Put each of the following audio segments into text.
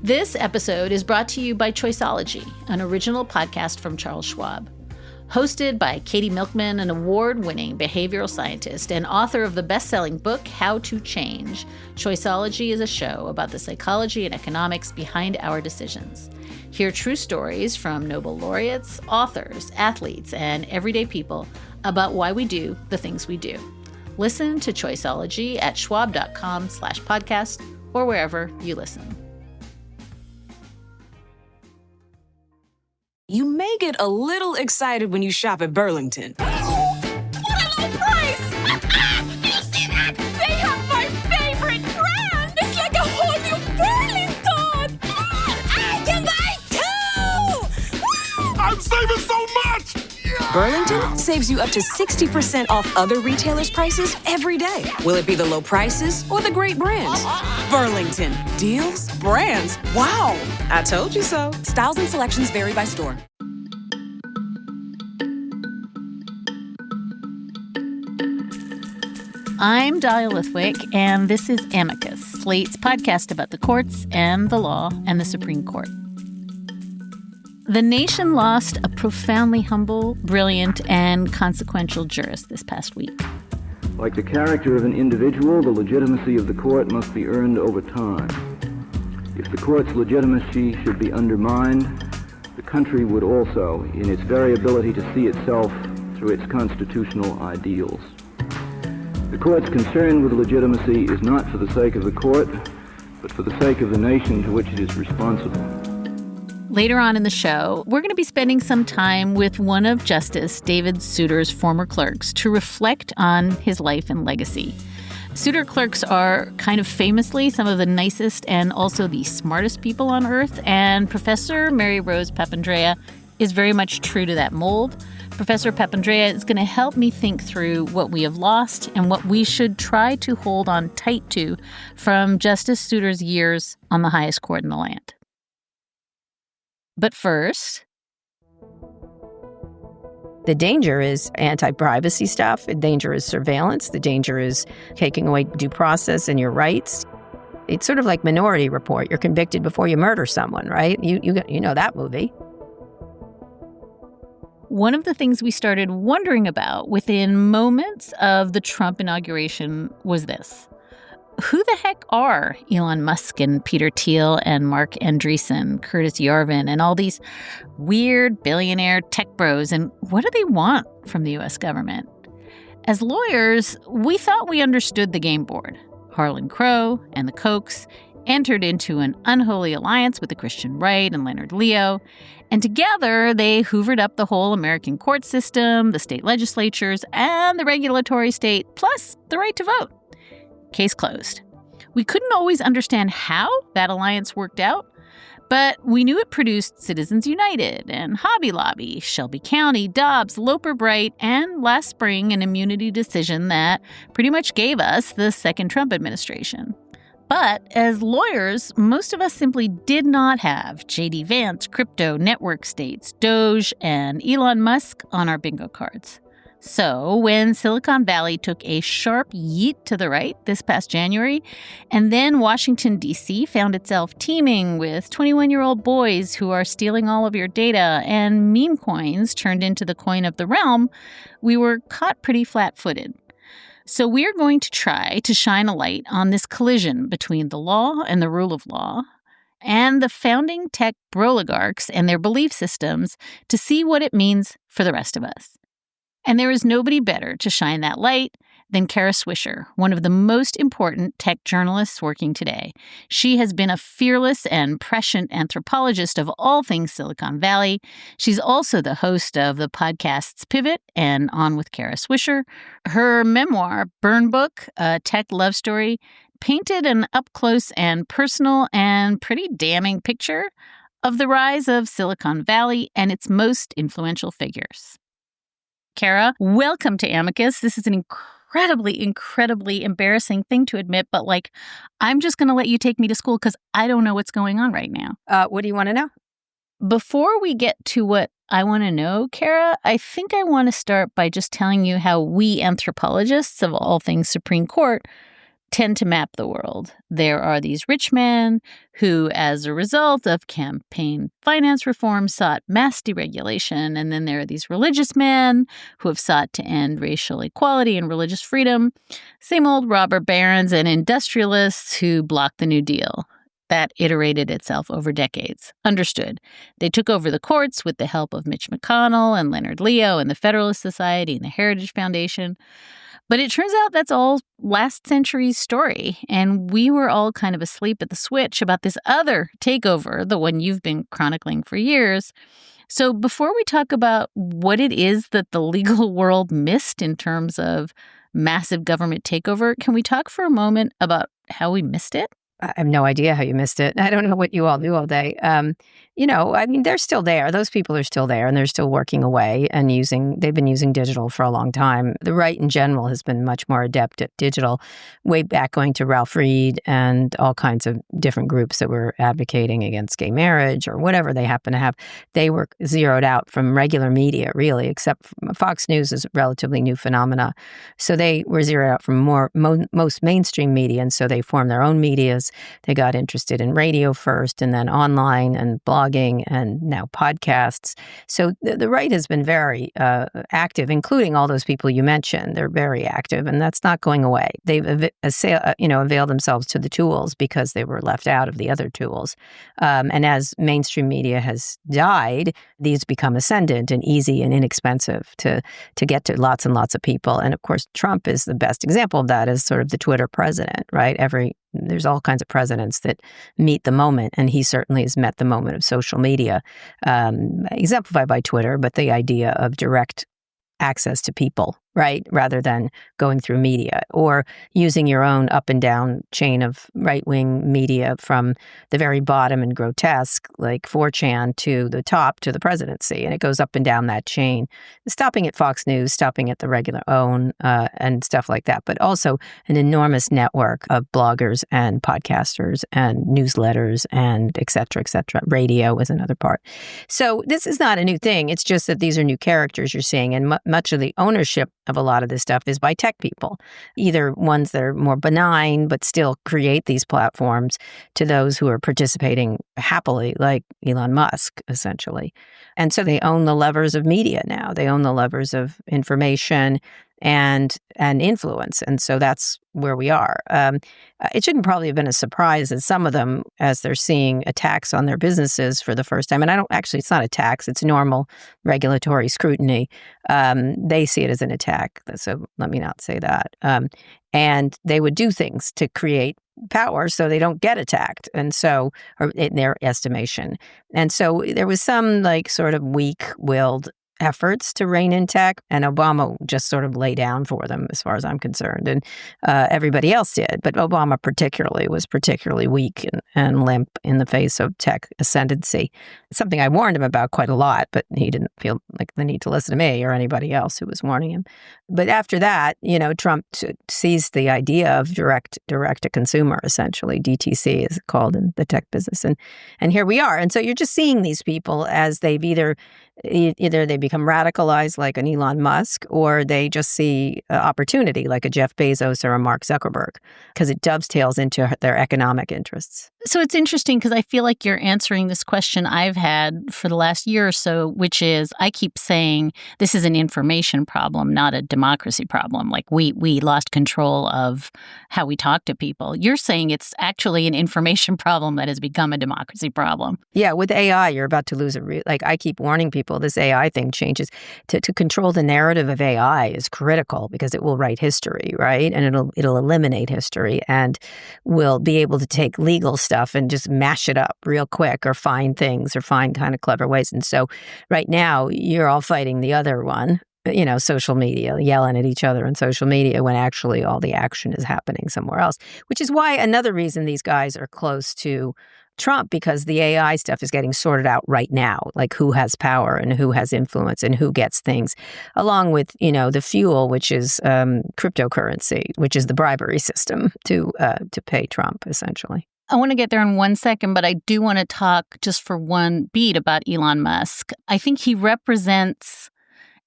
This episode is brought to you by Choiceology, an original podcast from Charles Schwab. Hosted by Katie Milkman, an award-winning behavioral scientist and author of the best-selling book, How to Change, Choiceology is a show about the psychology and economics behind our decisions. Hear true stories from Nobel laureates, authors, athletes, and everyday people about why we do the things we do. Listen to Choiceology at schwab.com/podcast or wherever you listen. You may get a little excited when you shop at Burlington. What a low price! You see that? They have my favorite brand! It's like a whole new Burlington! I can buy two! I'm saving so much! Burlington saves you up to 60% off other retailers' prices every day. Will it be the low prices or the great brands? Burlington. Deals? Brands? Wow! I told you so. Styles and selections vary by store. I'm Dahlia Lithwick, and this is Amicus, Slate's podcast about the courts and the law and the Supreme Court. The nation lost a profoundly humble, brilliant, and consequential jurist this past week. Like the character of an individual, the legitimacy of the court must be earned over time. If the court's legitimacy should be undermined, the country would also, in its very ability to see itself through its constitutional ideals. The court's concern with legitimacy is not for the sake of the court, but for the sake of the nation to which it is responsible. Later on in the show, we're going to be spending some time with one of Justice David Souter's former clerks to reflect on his life and legacy. Souter clerks are kind of famously some of the nicest and also the smartest people on earth, and Professor Mary-Rose Papandrea is very much true to that mold. Professor Papandrea is going to help me think through what we have lost and what we should try to hold on tight to from Justice Souter's years on the highest court in the land. But first, the danger is anti-privacy stuff. The danger is surveillance. The danger is taking away due process and your rights. It's sort of like Minority Report. You're convicted before you murder someone, right? You know that movie. One of the things we started wondering about within moments of the Trump inauguration was this. Who the heck are Elon Musk and Peter Thiel and Mark Andreessen, Curtis Yarvin, and all these weird billionaire tech bros, and what do they want from the U.S. government? As lawyers, we thought we understood the game board. Harlan Crow and the Kochs entered into an unholy alliance with the Christian right and Leonard Leo, and together they hoovered up the whole American court system, the state legislatures, and the regulatory state, plus the right to vote. Case closed. We couldn't always understand how that alliance worked out, but we knew it produced Citizens United and Hobby Lobby, Shelby County, Dobbs, Loper Bright, and last spring an immunity decision that pretty much gave us the second Trump administration. But as lawyers, most of us simply did not have J.D. Vance, crypto, network states, DOGE, and Elon Musk on our bingo cards. So when Silicon Valley took a sharp yeet to the right this past January, and then Washington, D.C. found itself teeming with 21-year-old boys who are stealing all of your data and meme coins turned into the coin of the realm, we were caught pretty flat-footed. So we're going to try to shine a light on this collision between the law and the rule of law and the founding tech Broligarchs and their belief systems to see what it means for the rest of us. And there is nobody better to shine that light than Kara Swisher, one of the most important tech journalists working today. She has been a fearless and prescient anthropologist of all things Silicon Valley. She's also the host of the podcasts Pivot and On with Kara Swisher. Her memoir, Burn Book, a tech love story, painted an up-close and personal and pretty damning picture of the rise of Silicon Valley and its most influential figures. Kara, welcome to Amicus. This is an incredibly embarrassing thing to admit, but I'm just going to let you take me to school because I don't know what's going on right now. What do you want to know? Before we get to what I want to know, Kara, I think I want to start by just telling you how we anthropologists of all things Supreme Court tend to map the world. There are these rich men who, as a result of campaign finance reform, sought mass deregulation. And then there are these religious men who have sought to end racial equality and religious freedom. Same old robber barons and industrialists who blocked the New Deal. That iterated itself over decades. Understood. They took over the courts with the help of Mitch McConnell and Leonard Leo and the Federalist Society and the Heritage Foundation. But it turns out that's all last century's story, and we were all kind of asleep at the switch about this other takeover, the one you've been chronicling for years. So before we talk about what it is that the legal world missed in terms of massive government takeover, can we talk for a moment about how we missed it? I have no idea how you missed it. I don't know what you all do all day. They're still there. Those people are still there, and they're still working away and they've been using digital for a long time. The right in general has been much more adept at digital, way back going to Ralph Reed and all kinds of different groups that were advocating against gay marriage or whatever they happen to have. They were zeroed out from regular media, really, except Fox News is a relatively new phenomena. So they were zeroed out from most mainstream media, and so they formed their own medias. They got interested in radio first, and then online and blogging, and now podcasts. So the right has been very active, including all those people you mentioned. They're very active, and that's not going away. They've availed themselves to the tools because they were left out of the other tools. And as mainstream media has died, these become ascendant and easy and inexpensive to get to lots and lots of people. And of course, Trump is the best example of that, as sort of the Twitter president, right? There's all kinds of presidents that meet the moment, and he certainly has met the moment of social media, exemplified by Twitter, but the idea of direct access to people, right, rather than going through media or using your own up and down chain of right-wing media from the very bottom and grotesque, like 4chan, to the top, to the presidency. And it goes up and down that chain, stopping at Fox News, stopping at the regular OWN, and stuff like that. But also an enormous network of bloggers and podcasters and newsletters and et cetera, et cetera. Radio is another part. So this is not a new thing. It's just that these are new characters you're seeing. And much of the ownership of a lot of this stuff is by tech people, either ones that are more benign but still create these platforms, to those who are participating happily, like Elon Musk, essentially. And so they own the levers of media now. They own the levers of information and influence. And so that's where we are. It shouldn't probably have been a surprise that some of them, as they're seeing attacks on their businesses for the first time, and it's not a tax, it's normal regulatory scrutiny. They see it as an attack. So let me not say that. And they would do things to create power so they don't get attacked. And so, or in their estimation. And so there was some sort of weak-willed efforts to rein in tech, and Obama just sort of lay down for them, as far as I'm concerned, and everybody else did. But Obama was particularly weak and limp in the face of tech ascendancy. Something I warned him about quite a lot, but he didn't feel like the need to listen to me or anybody else who was warning him. But after that, Trump seized the idea of direct to consumer, essentially. DTC is called in the tech business, and here we are. And so you're just seeing these people as they've either they become radicalized like an Elon Musk, or they just see opportunity like a Jeff Bezos or a Mark Zuckerberg, because it dovetails into their economic interests. So it's interesting because I feel like you're answering this question I've had for the last year or so, which is I keep saying this is an information problem, not a democracy problem. Like we lost control of how we talk to people. You're saying it's actually an information problem that has become a democracy problem. Yeah, with AI, you're about to lose I keep warning people, this AI thing changes. To control the narrative of AI is critical because it will write history, right? And it'll eliminate history and will be able to take legal stuff and just mash it up real quick, or find things, or find kind of clever ways. And so right now you're all fighting the other one, social media, yelling at each other on social media, when actually all the action is happening somewhere else, which is why another reason these guys are close to Trump, because the AI stuff is getting sorted out right now, like who has power and who has influence and who gets things, along with, the fuel, which is cryptocurrency, which is the bribery system to pay Trump, essentially. I want to get there in 1 second, but I do want to talk just for one beat about Elon Musk. I think he represents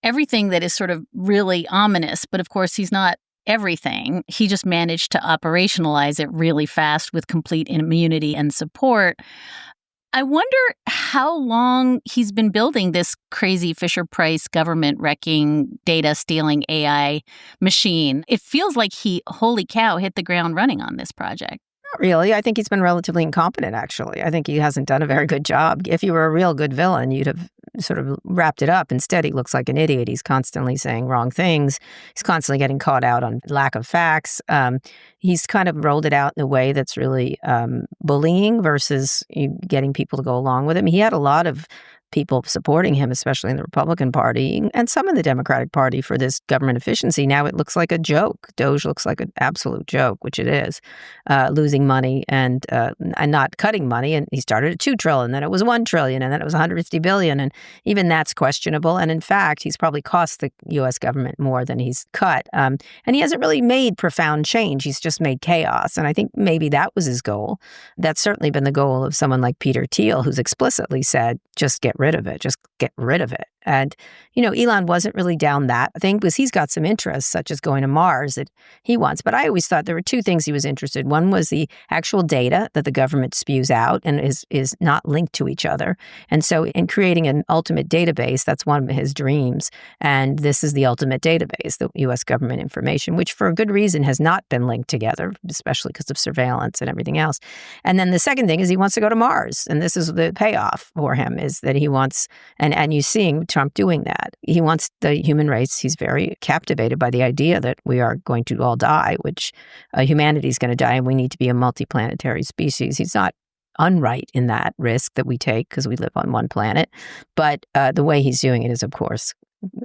everything that is sort of really ominous, but of course he's not everything. He just managed to operationalize it really fast with complete immunity and support. I wonder how long he's been building this crazy Fisher-Price government-wrecking, data-stealing AI machine. It feels like he, holy cow, hit the ground running on this project. Not really. I think he's been relatively incompetent, actually. I think he hasn't done a very good job. If you were a real good villain, you'd have sort of wrapped it up. Instead, he looks like an idiot. He's constantly saying wrong things. He's constantly getting caught out on lack of facts. He's kind of rolled it out in a way that's really bullying versus getting people to go along with him. He had a lot of people supporting him, especially in the Republican Party and some in the Democratic Party, for this government efficiency. Now it looks like a joke. DOGE looks like an absolute joke, which it is, losing money and not cutting money. And he started at $2 trillion, then it was $1 trillion, and then it was $150 billion. And even that's questionable. And in fact, he's probably cost the U.S. government more than he's cut. And he hasn't really made profound change. He's just made chaos. And I think maybe that was his goal. That's certainly been the goal of someone like Peter Thiel, who's explicitly said, just get rid of it. Just get rid of it. And, Elon wasn't really down that thing because he's got some interests, such as going to Mars, that he wants. But I always thought there were two things he was interested in. One was the actual data that the government spews out and is not linked to each other. And so in creating an ultimate database, that's one of his dreams. And this is the ultimate database, the U.S. government information, which for a good reason has not been linked together, especially because of surveillance and everything else. And then the second thing is he wants to go to Mars. And this is the payoff for him, is that he wants, and you're seeing Trump doing that. He wants the human race. He's very captivated by the idea that we are going to all die, which humanity is going to die, and we need to be a multiplanetary species. He's not unright in that risk that we take because we live on one planet. But the way he's doing it is, of course,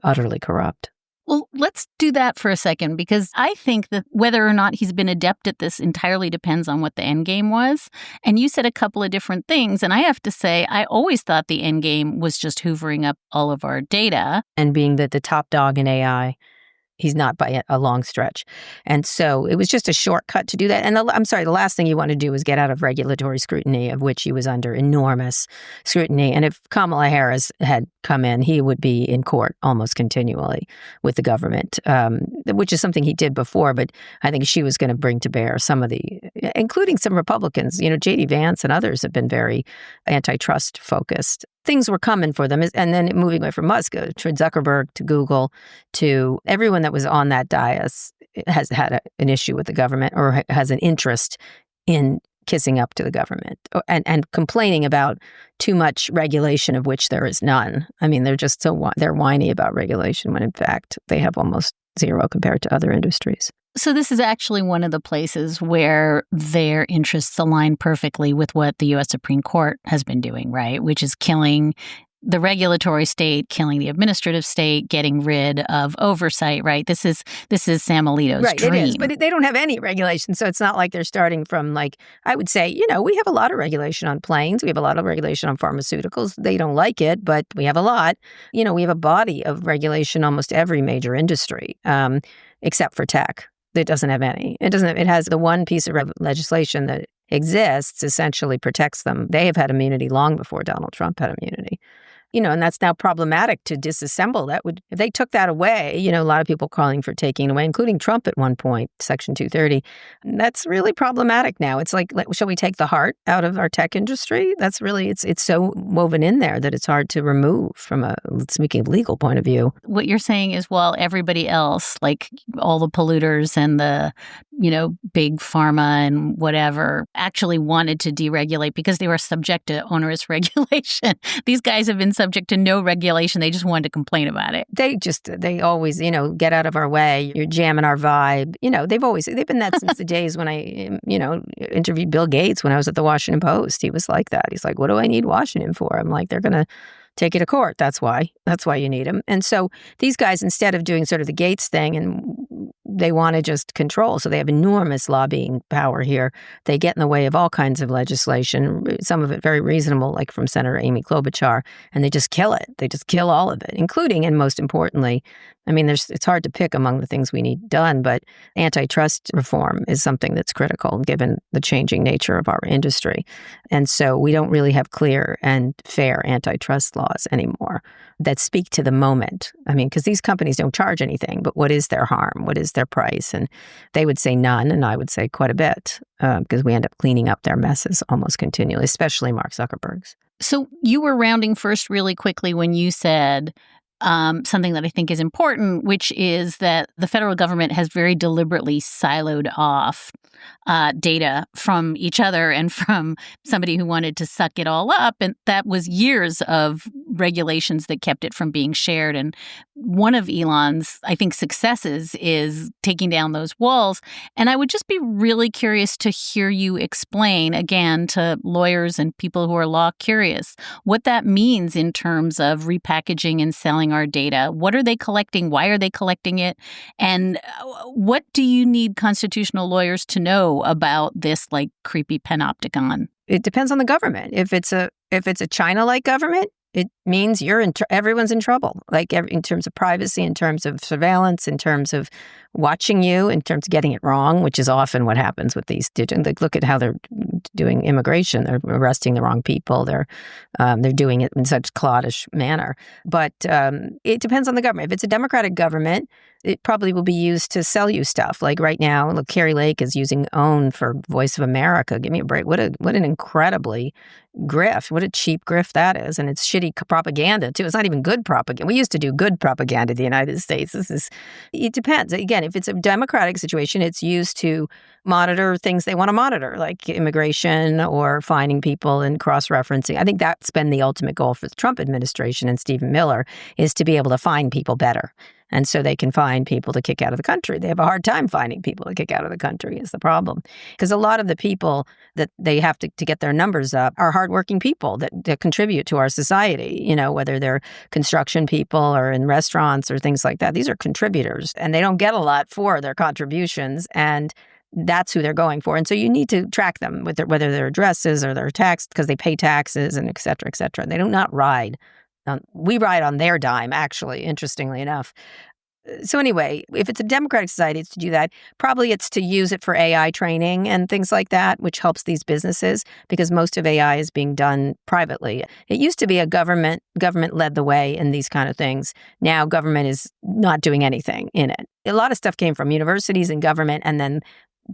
utterly corrupt. Well, let's do that for a second, because I think that whether or not he's been adept at this entirely depends on what the end game was. And you said a couple of different things. And I have to say, I always thought the end game was just hoovering up all of our data. And being the top dog in AI. He's not by a long stretch. And so it was just a shortcut to do that. And the last thing you want to do is get out of regulatory scrutiny, of which he was under enormous scrutiny. And if Kamala Harris had come in, he would be in court almost continually with the government, which is something he did before. But I think she was going to bring to bear some of including some Republicans. J.D. Vance and others have been very antitrust focused. Things were coming for them. And then moving away from Musk, to Zuckerberg, to Google, to everyone that was on that dais has had an issue with the government or has an interest in kissing up to the government and complaining about too much regulation, of which there is none. I mean, they're just they're whiny about regulation when in fact they have almost zero compared to other industries. So this is actually one of the places where their interests align perfectly with what the U.S. Supreme Court has been doing, right? Which is killing the regulatory state, killing the administrative state, getting rid of oversight, right? This is Sam Alito's dream. Right, it is. But they don't have any regulation, so it's not like they're starting from I would say, we have a lot of regulation on planes. We have a lot of regulation on pharmaceuticals. They don't like it, but we have a lot. We have a body of regulation almost every major industry, except for tech. It doesn't have any. It has the one piece of legislation that exists, essentially protects them. They have had immunity long before Donald Trump had immunity. And that's now problematic to disassemble. If they took that away, a lot of people calling for taking it away, including Trump at one point, Section 230. That's really problematic now. It's like, shall we take the heart out of our tech industry? That's really, it's so woven in there that it's hard to remove from a, speaking of legal point of view. What you're saying is, while everybody else, like all the polluters and the, big pharma and whatever, actually wanted to deregulate because they were subject to onerous regulation. These guys have been subject to no regulation. They just wanted to complain about it. They always, get out of our way. You're jamming our vibe. They've been that since the days when I, interviewed Bill Gates when I was at the Washington Post. He was like that. He's like, what do I need Washington for? I'm like, they're going to take you to court. That's why you need them. And so these guys, instead of doing sort of the Gates thing, and they want to just control. So they have enormous lobbying power here. They get in the way of all kinds of legislation, some of it very reasonable, like from Senator Amy Klobuchar, and they just kill it. They just kill all of it, including, and most importantly, I mean, it's hard to pick among the things we need done, but antitrust reform is something that's critical given the changing nature of our industry. And so we don't really have clear and fair antitrust laws anymore that speak to the moment. I mean, because these companies don't charge anything, but what is their harm? What is their price? And they would say none, and I would say quite a bit, because we end up cleaning up their messes almost continually, especially Mark Zuckerberg's. So you were rounding first really quickly when you said something that I think is important, which is that the federal government has very deliberately siloed off data from each other and from somebody who wanted to suck it all up. And that was years of regulations that kept it from being shared. And one of Elon's, I think, successes is taking down those walls. And I would just be really curious to hear you explain, again, to lawyers and people who are law curious, what that means in terms of repackaging and selling our data. What are they collecting? Why are they collecting it? And what do you need constitutional lawyers to know about this, like, creepy panopticon? It depends on the government. If it's a China-like government, it means everyone's in trouble, like in terms of privacy, in terms of surveillance, in terms of watching you, in terms of getting it wrong, which is often what happens with these. Like, look at how they're doing immigration. They're arresting the wrong people. They're doing it in such cloddish manner. But it depends on the government. If it's a Democratic government, it probably will be used to sell you stuff. Like right now, look, Carrie Lake is using OWN for Voice of America. Give me a break. What an incredibly grift. What a cheap grift that is. And it's shitty propaganda, too. It's not even good propaganda. We used to do good propaganda in the United States. It depends. Again, if it's a democratic situation, it's used to monitor things they want to monitor, like immigration or finding people and cross-referencing. I think that's been the ultimate goal for the Trump administration and Stephen Miller, is to be able to find people better. And so they can find people to kick out of the country. They have a hard time finding people to kick out of the country is the problem. Because a lot of the people that they have to get their numbers up are hardworking people that contribute to our society, whether they're construction people or in restaurants or things like that. These are contributors, and they don't get a lot for their contributions. And that's who they're going for. And so you need to track them, whether their addresses or their tax, because they pay taxes and et cetera, et cetera. They do not ride. We ride on their dime, actually, interestingly enough. So anyway, if it's a democratic society, it's to do that. Probably it's to use it for AI training and things like that, which helps these businesses, because most of AI is being done privately. It used to be a government led the way in these kind of things. Now government is not doing anything in it. A lot of stuff came from universities and government, and then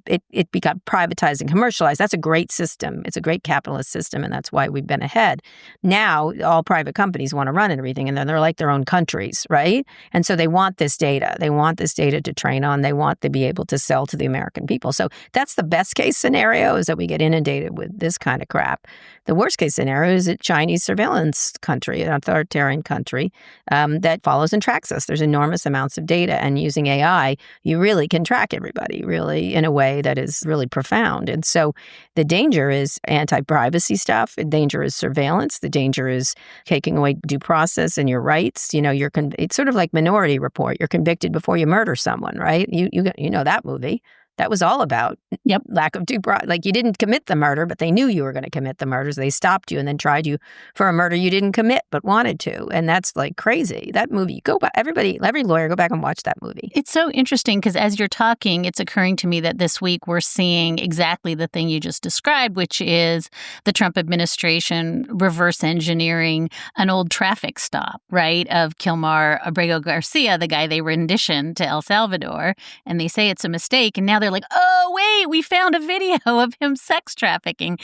it got privatized and commercialized. That's a great system. It's a great capitalist system, and that's why we've been ahead. Now, all private companies want to run everything, and they're like their own countries, right? And so they want this data. They want this data to train on. They want to be able to sell to the American people. So that's the best case scenario, is that we get inundated with this kind of crap. The worst case scenario is a Chinese surveillance country, an authoritarian country that follows and tracks us. There's enormous amounts of data, and using AI, you really can track everybody, really, in a way that is really profound. And so the danger is anti-privacy stuff. The danger is surveillance. The danger is taking away due process and your rights. It's sort of like Minority Report. You're convicted before you murder someone, right? You know that movie. That was all about lack of due process. Like, you didn't commit the murder, but they knew you were going to commit the murder. So they stopped you and then tried you for a murder you didn't commit but wanted to. And that's like crazy. That movie, go back, every lawyer, go back and watch that movie. It's so interesting because as you're talking, it's occurring to me that this week we're seeing exactly the thing you just described, which is the Trump administration reverse engineering an old traffic stop, right, of Kilmar Abrego Garcia, the guy they renditioned to El Salvador. And they say it's a mistake. And now they're like, oh, wait, we found a video of him sex trafficking.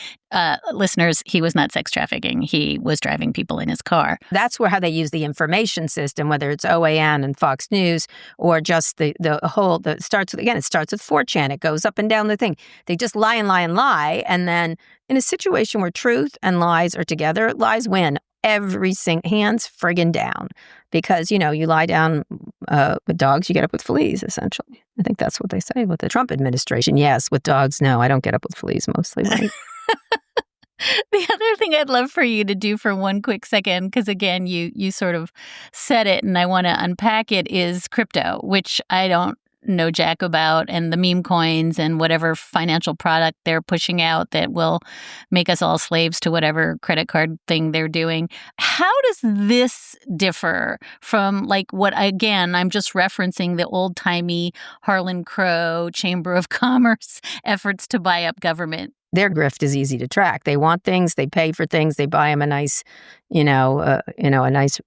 Listeners, he was not sex trafficking. He was driving people in his car. That's how they use the information system, whether it's OAN and Fox News or just the whole, it starts with 4chan. It goes up and down the thing. They just lie and lie and lie. And then in a situation where truth and lies are together, lies win. Hands friggin' down. Because, you lie down with dogs, you get up with fleas, essentially. I think that's what they say with the Trump administration. Yes, with dogs, no, I don't get up with fleas mostly. Right? The other thing I'd love for you to do for one quick second, because again, you sort of said it and I want to unpack it, is crypto, which I don't know jack about, and the meme coins and whatever financial product they're pushing out that will make us all slaves to whatever credit card thing they're doing. How does this differ from like what, again, I'm just referencing the old-timey Harlan Crow Chamber of Commerce efforts to buy up government? Their grift is easy to track. They want things, they pay for things, they buy them a nice, a nice,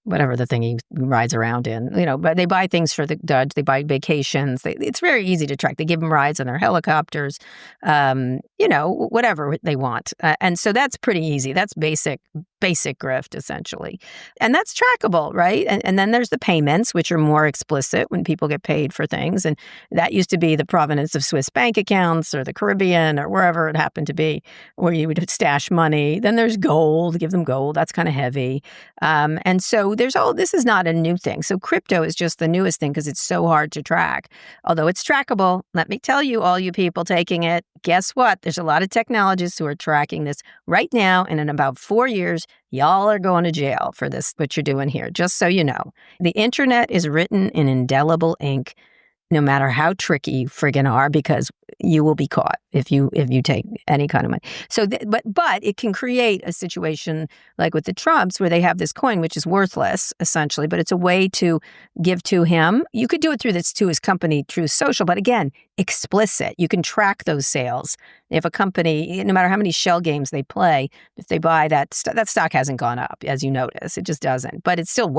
whatever the thing he rides around in, but they buy things for the judge, they buy vacations. It's very easy to track. They give them rides on their helicopters, whatever they want. And so that's pretty easy. That's basic grift, essentially. And that's trackable, right? And then there's the payments, which are more explicit when people get paid for things. And that used to be the provenance of Swiss bank accounts or the Caribbean or wherever it happened to be, where you would stash money. Then there's gold, give them gold. That's kind of heavy. And so this is not a new thing. So crypto is just the newest thing because it's so hard to track. Although it's trackable, let me tell you, all you people taking it, guess what? There's a lot of technologists who are tracking this right now. And in about 4 years, y'all are going to jail for this, what you're doing here, just so you know. The internet is written in indelible ink, no matter how tricky you friggin' are, because you will be caught if you take any kind of money. So, but it can create a situation like with the Trumps, where they have this coin which is worthless essentially, but it's a way to give to him. You could do it through this to his company, Truth Social, but again, explicit. You can track those sales. If a company, no matter how many shell games they play, if they buy that stock hasn't gone up, as you notice, it just doesn't. But it's still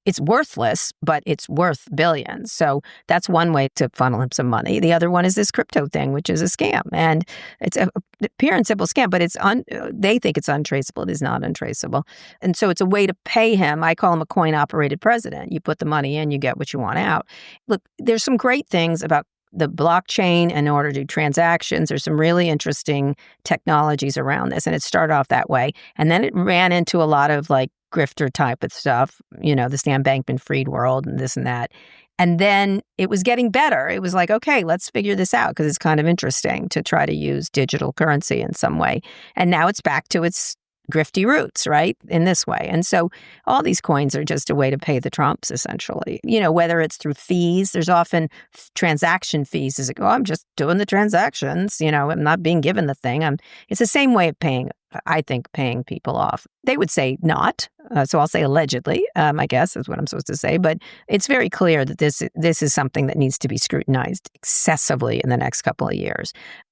It's worthless, but it's worth billions. So that's one way to funnel him some money. The other one is this crypto thing, which is a scam. And it's a pure and simple scam, but they think it's untraceable. It is not untraceable. And so it's a way to pay him. I call him a coin-operated president. You put the money in, you get what you want out. Look, there's some great things about the blockchain in order to do transactions. There's some really interesting technologies around this. And it started off that way. And then it ran into a lot of like grifter type of stuff, the Sam Bankman-Fried world and this and that. And then it was getting better. It was like, okay, let's figure this out because it's kind of interesting to try to use digital currency in some way. And now it's back to its grifty roots, right, in this way. And so all these coins are just a way to pay the Trumps, essentially. Whether it's through fees, there's often transaction fees. It's like, I'm just doing the transactions. I'm not being given the thing. It's the same way of paying people off. They would say not. So I'll say allegedly, I guess is what I'm supposed to say. But it's very clear that this is something that needs to be scrutinized excessively in the next couple of years.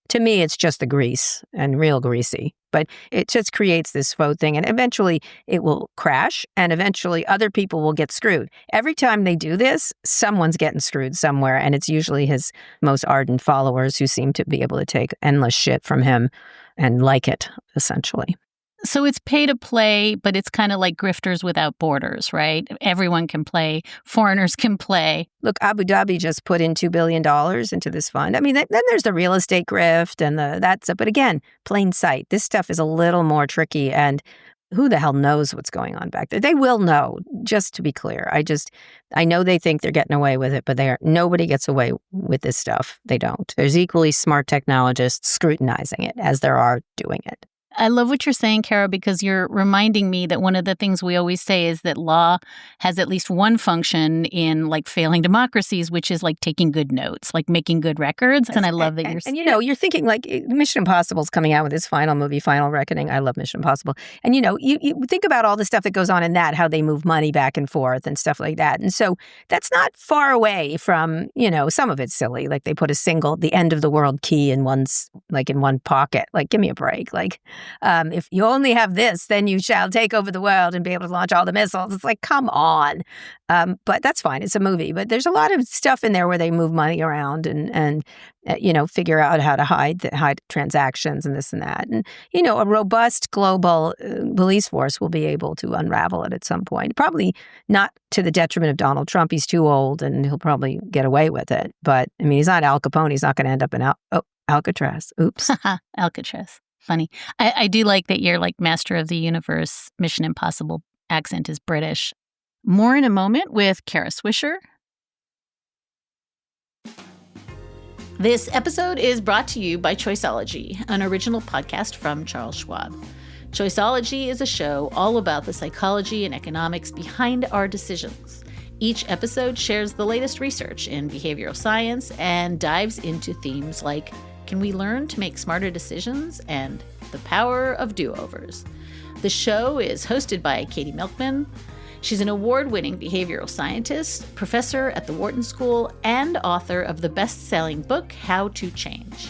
To me, it's just the grease and real greasy. But it just creates this faux thing. And eventually it will crash. And eventually other people will get screwed. Every time they do this, someone's getting screwed somewhere. And it's usually his most ardent followers who seem to be able to take endless shit from him and like it, essentially. So it's pay to play, but it's kind of like grifters without borders, right? Everyone can play. Foreigners can play. Look, Abu Dhabi just put in $2 billion into this fund. I mean, then there's the real estate grift and but again, plain sight. This stuff is a little more tricky, and who the hell knows what's going on back there? They will know, just to be clear. I know they think they're getting away with it, but nobody gets away with this stuff. They don't. There's equally smart technologists scrutinizing it as there are doing it. I love what you're saying, Kara, because you're reminding me that one of the things we always say is that law has at least one function in like failing democracies, which is like taking good notes, like making good records. And I love that you're thinking like Mission Impossible's coming out with its final movie, Final Reckoning. I love Mission Impossible. And you think about all the stuff that goes on in that, how they move money back and forth and stuff like that. And so that's not far away from, some of it's silly. Like they put the end of the world key in one pocket. Like, give me a break. Like, if you only have this, then you shall take over the world and be able to launch all the missiles. It's like, come on. But that's fine. It's a movie. But there's a lot of stuff in there where they move money around and figure out how to hide transactions and this and that. And, a robust global police force will be able to unravel it at some point. Probably not to the detriment of Donald Trump. He's too old and he'll probably get away with it. But, I mean, he's not Al Capone. He's not going to end up in Alcatraz. Oops. Alcatraz. Funny. I do like that your Master of the Universe Mission Impossible accent is British. More in a moment with Kara Swisher. This episode is brought to you by Choiceology, an original podcast from Charles Schwab. Choiceology is a show all about the psychology and economics behind our decisions. Each episode shares the latest research in behavioral science and dives into themes like, can we learn to make smarter decisions, and the power of do-overs. The show is hosted by Katie Milkman. She's an award-winning behavioral scientist, professor at the Wharton School, and author of the best-selling book, How to Change.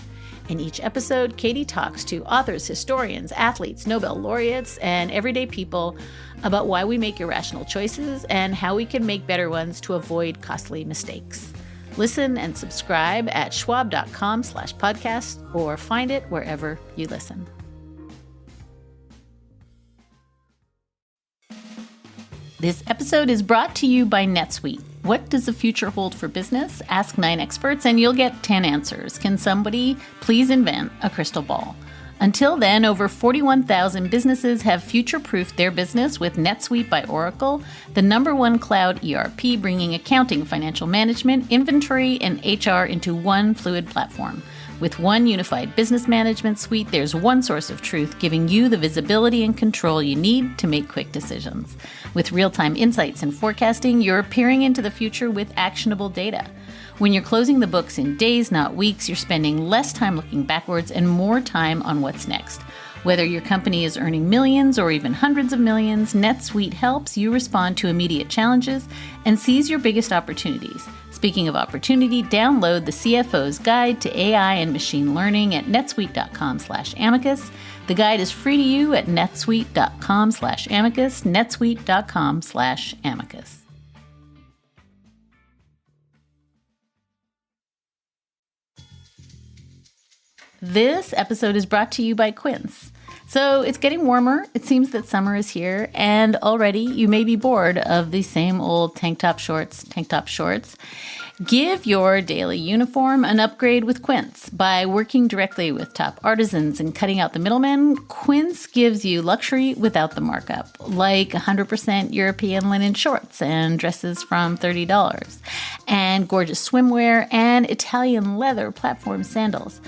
In each episode, Katie talks to authors, historians, athletes, Nobel laureates, and everyday people about why we make irrational choices and how we can make better ones to avoid costly mistakes. Listen and subscribe at schwab.com/podcast or find it wherever you listen. This episode is brought to you by NetSuite. What does the future hold for business? Ask 9 experts and you'll get 10 answers. Can somebody please invent a crystal ball? Until then, over 41,000 businesses have future-proofed their business with NetSuite by Oracle, the #1 cloud ERP, bringing accounting, financial management, inventory, and HR into one fluid platform. With one unified business management suite, there's one source of truth, giving you the visibility and control you need to make quick decisions. With real-time insights and forecasting, you're peering into the future with actionable data. When you're closing the books in days, not weeks, you're spending less time looking backwards and more time on what's next. Whether your company is earning millions or even hundreds of millions, NetSuite helps you respond to immediate challenges and seize your biggest opportunities. Speaking of opportunity, download the CFO's Guide to AI and Machine Learning at netsuite.com/amicus. The guide is free to you at netsuite.com/amicus, netsuite.com/amicus. This episode is brought to you by Quince. So it's getting warmer. It seems that summer is here, and already you may be bored of the same old tank top shorts. Give your daily uniform an upgrade with Quince. By working directly with top artisans and cutting out the middlemen, Quince gives you luxury without the markup, like 100% European linen shorts and dresses from $30, and gorgeous swimwear and Italian leather platform sandals.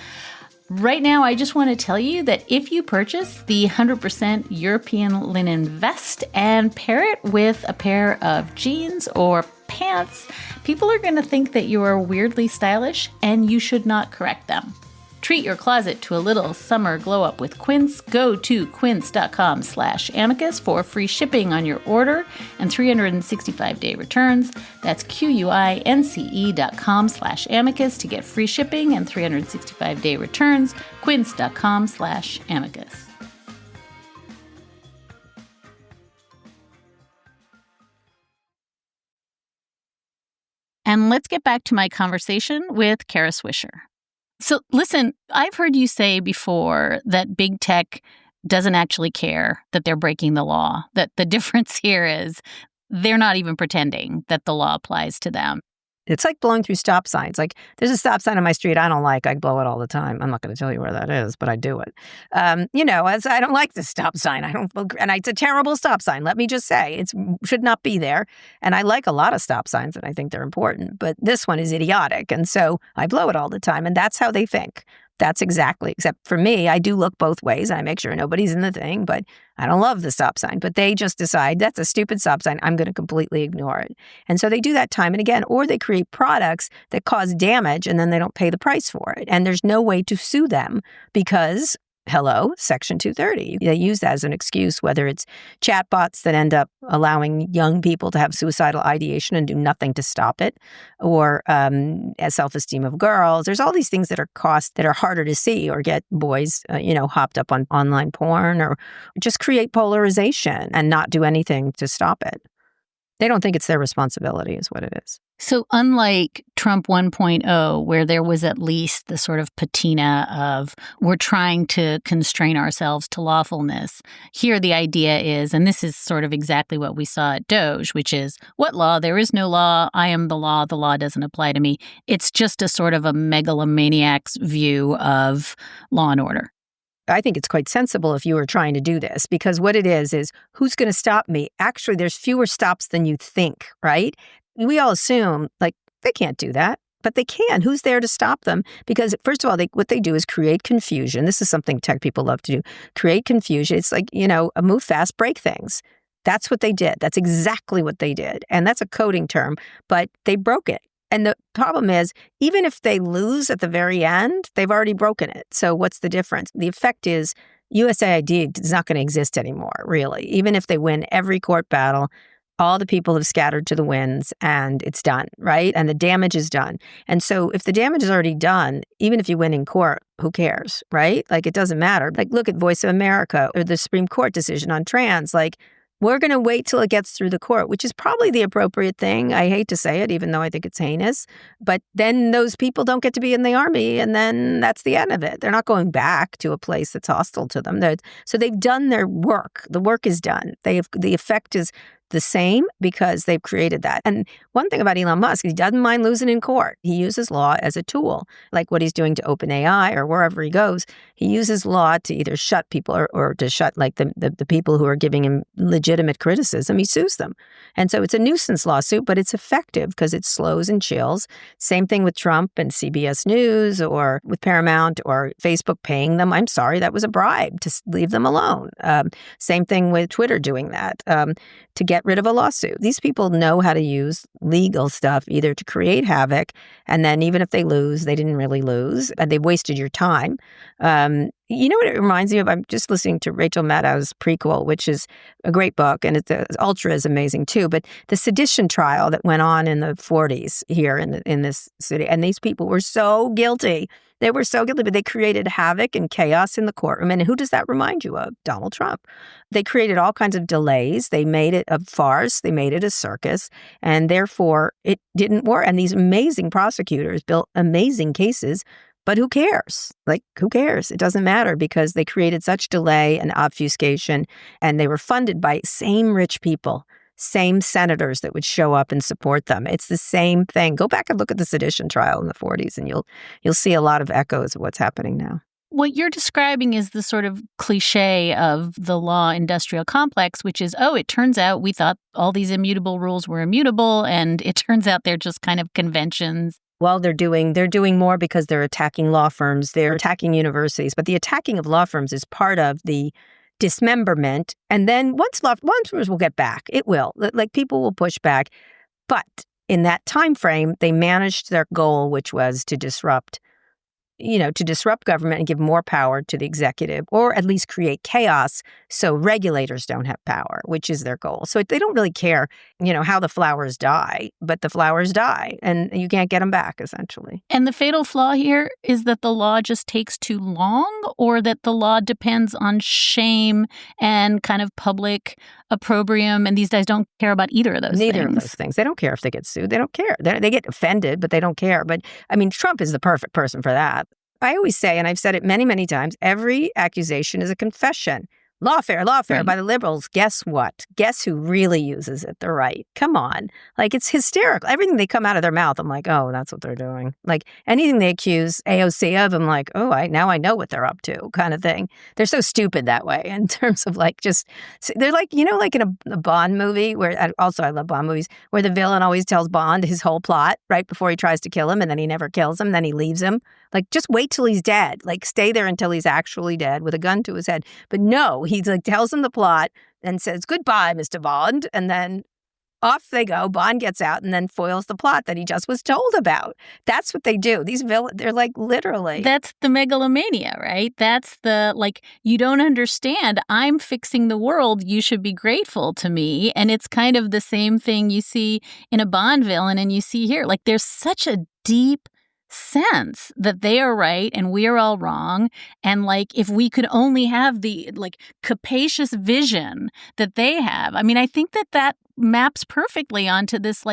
Right now, I just want to tell you that if you purchase the 100% European linen vest and pair it with a pair of jeans or pants, people are going to think that you are weirdly stylish, and you should not correct them. Treat your closet to a little summer glow up with Quince. Go to quince.com/amicus for free shipping on your order and 365-day returns. That's QUINCE.com/amicus to get free shipping and 365-day returns. Quince.com/amicus. And let's get back to my conversation with Kara Swisher. So listen, I've heard you say before that big tech doesn't actually care that they're breaking the law, that the difference here is they're not even pretending that the law applies to them. It's like blowing through stop signs. Like, there's a stop sign on my street I don't like. I blow it all the time. I'm not going to tell you where that is, but I do it. As I don't like this stop sign. And it's a terrible stop sign. Let me just say, it should not be there. And I like a lot of stop signs, and I think they're important. But this one is idiotic. And so I blow it all the time. And that's how they think. That's exactly, except for me, I do look both ways. I make sure nobody's in the thing, but I don't love the stop sign. But they just decide that's a stupid stop sign. I'm going to completely ignore it. And so they do that time and again, or they create products that cause damage and then they don't pay the price for it. And there's no way to sue them because, hello, Section 230. They use that as an excuse, whether it's chatbots that end up allowing young people to have suicidal ideation and do nothing to stop it, or self-esteem of girls. There's all these things that are costs that are harder to see, or get boys, hopped up on online porn, or just create polarization and not do anything to stop it. They don't think it's their responsibility is what it is. So unlike Trump 1.0, where there was at least the sort of patina of we're trying to constrain ourselves to lawfulness, here the idea is, and this is sort of exactly what we saw at DOGE, which is, what law? There is no law. I am the law doesn't apply to me. It's just a sort of a megalomaniac's view of law and order. I think it's quite sensible if you were trying to do this, because what it is who's going to stop me? Actually, there's fewer stops than you think, right? We all assume, like, they can't do that, but they can. Who's there to stop them? Because, first of all, what they do is create confusion. This is something tech people love to do. Create confusion. It's like, move fast, break things. That's what they did. That's exactly what they did. And that's a coding term, but they broke it. And the problem is, even if they lose at the very end, they've already broken it. So what's the difference? The effect is USAID is not going to exist anymore, really. Even if they win every court battle, all the people have scattered to the winds and it's done, right? And the damage is done. And so if the damage is already done, even if you win in court, who cares, right? Like, it doesn't matter. Like, look at Voice of America or the Supreme Court decision on trans. Like, we're going to wait till it gets through the court, which is probably the appropriate thing. I hate to say it, even though I think it's heinous. But then those people don't get to be in the army, and then that's the end of it. They're not going back to a place that's hostile to them. So they've done their work. The work is done. The effect is the same because they've created that. And one thing about Elon Musk, he doesn't mind losing in court. He uses law as a tool, like what he's doing to OpenAI or wherever he goes. He uses law to either shut people or to shut like the people who are giving him legitimate criticism. He sues them. And so it's a nuisance lawsuit, but it's effective because it slows and chills. Same thing with Trump and CBS News or with Paramount or Facebook paying them. I'm sorry, that was a bribe to leave them alone. Same thing with Twitter doing that. To get rid of a lawsuit. These people know how to use legal stuff either to create havoc, and then even if they lose, they didn't really lose, and they wasted your time. You know what it reminds me of? I'm just listening to Rachel Maddow's prequel, which is a great book, and Ultra is amazing too. But the sedition trial that went on in the 40s here in this city, and these people were so guilty. They were so guilty, but they created havoc and chaos in the courtroom. And who does that remind you of? Donald Trump. They created all kinds of delays. They made it a farce. They made it a circus. And therefore, it didn't work. And these amazing prosecutors built amazing cases. But who cares? Like, who cares? It doesn't matter because they created such delay and obfuscation. And they were funded by same rich people. Same senators that would show up and support them. It's the same thing. Go back and look at the sedition trial in the 40s, and you'll see a lot of echoes of what's happening now. What you're describing is the sort of cliche of the law industrial complex, which is, it turns out we thought all these immutable rules were immutable, and it turns out they're just kind of conventions. Well, they're doing more because they're attacking law firms, they're attacking universities, but the attacking of law firms is part of the dismemberment. And then once law firms will get back, it will. Like, people will push back. But in that time frame, they managed their goal, which was to disrupt government and give more power to the executive, or at least create chaos so regulators don't have power, which is their goal. So they don't really care, how the flowers die, but the flowers die and you can't get them back, essentially. And the fatal flaw here is that the law just takes too long, or that the law depends on shame and kind of public opprobrium, and these guys don't care about either of those things. Neither of those things. They don't care if they get sued. They don't care. They get offended, but they don't care. But, Trump is the perfect person for that. I always say, and I've said it many, many times, every accusation is a confession. Lawfare Right. by the liberals. Guess what? Guess who really uses it? The right. Come on. Like, it's hysterical. Everything they come out of their mouth, I'm like, oh, that's what they're doing. Like, anything they accuse AOC of, I'm like, oh, now I know what they're up to, kind of thing. They're so stupid that way in terms of they're like, like in a Bond movie where, also I love Bond movies, where the villain always tells Bond his whole plot right before he tries to kill him, and then he never kills him, then he leaves him. Like, just wait till he's dead. Like, stay there until he's actually dead with a gun to his head. But no, he tells him the plot and says, goodbye, Mr. Bond. And then off they go. Bond gets out and then foils the plot that he just was told about. That's what they do. These villains, they're like, literally. That's the megalomania, right? That's the, you don't understand. I'm fixing the world. You should be grateful to me. And it's kind of the same thing you see in a Bond villain and you see here. Like, there's such a deep sense that they are right and we are all wrong, and if we could only have the capacious vision that they have. I think that maps perfectly onto this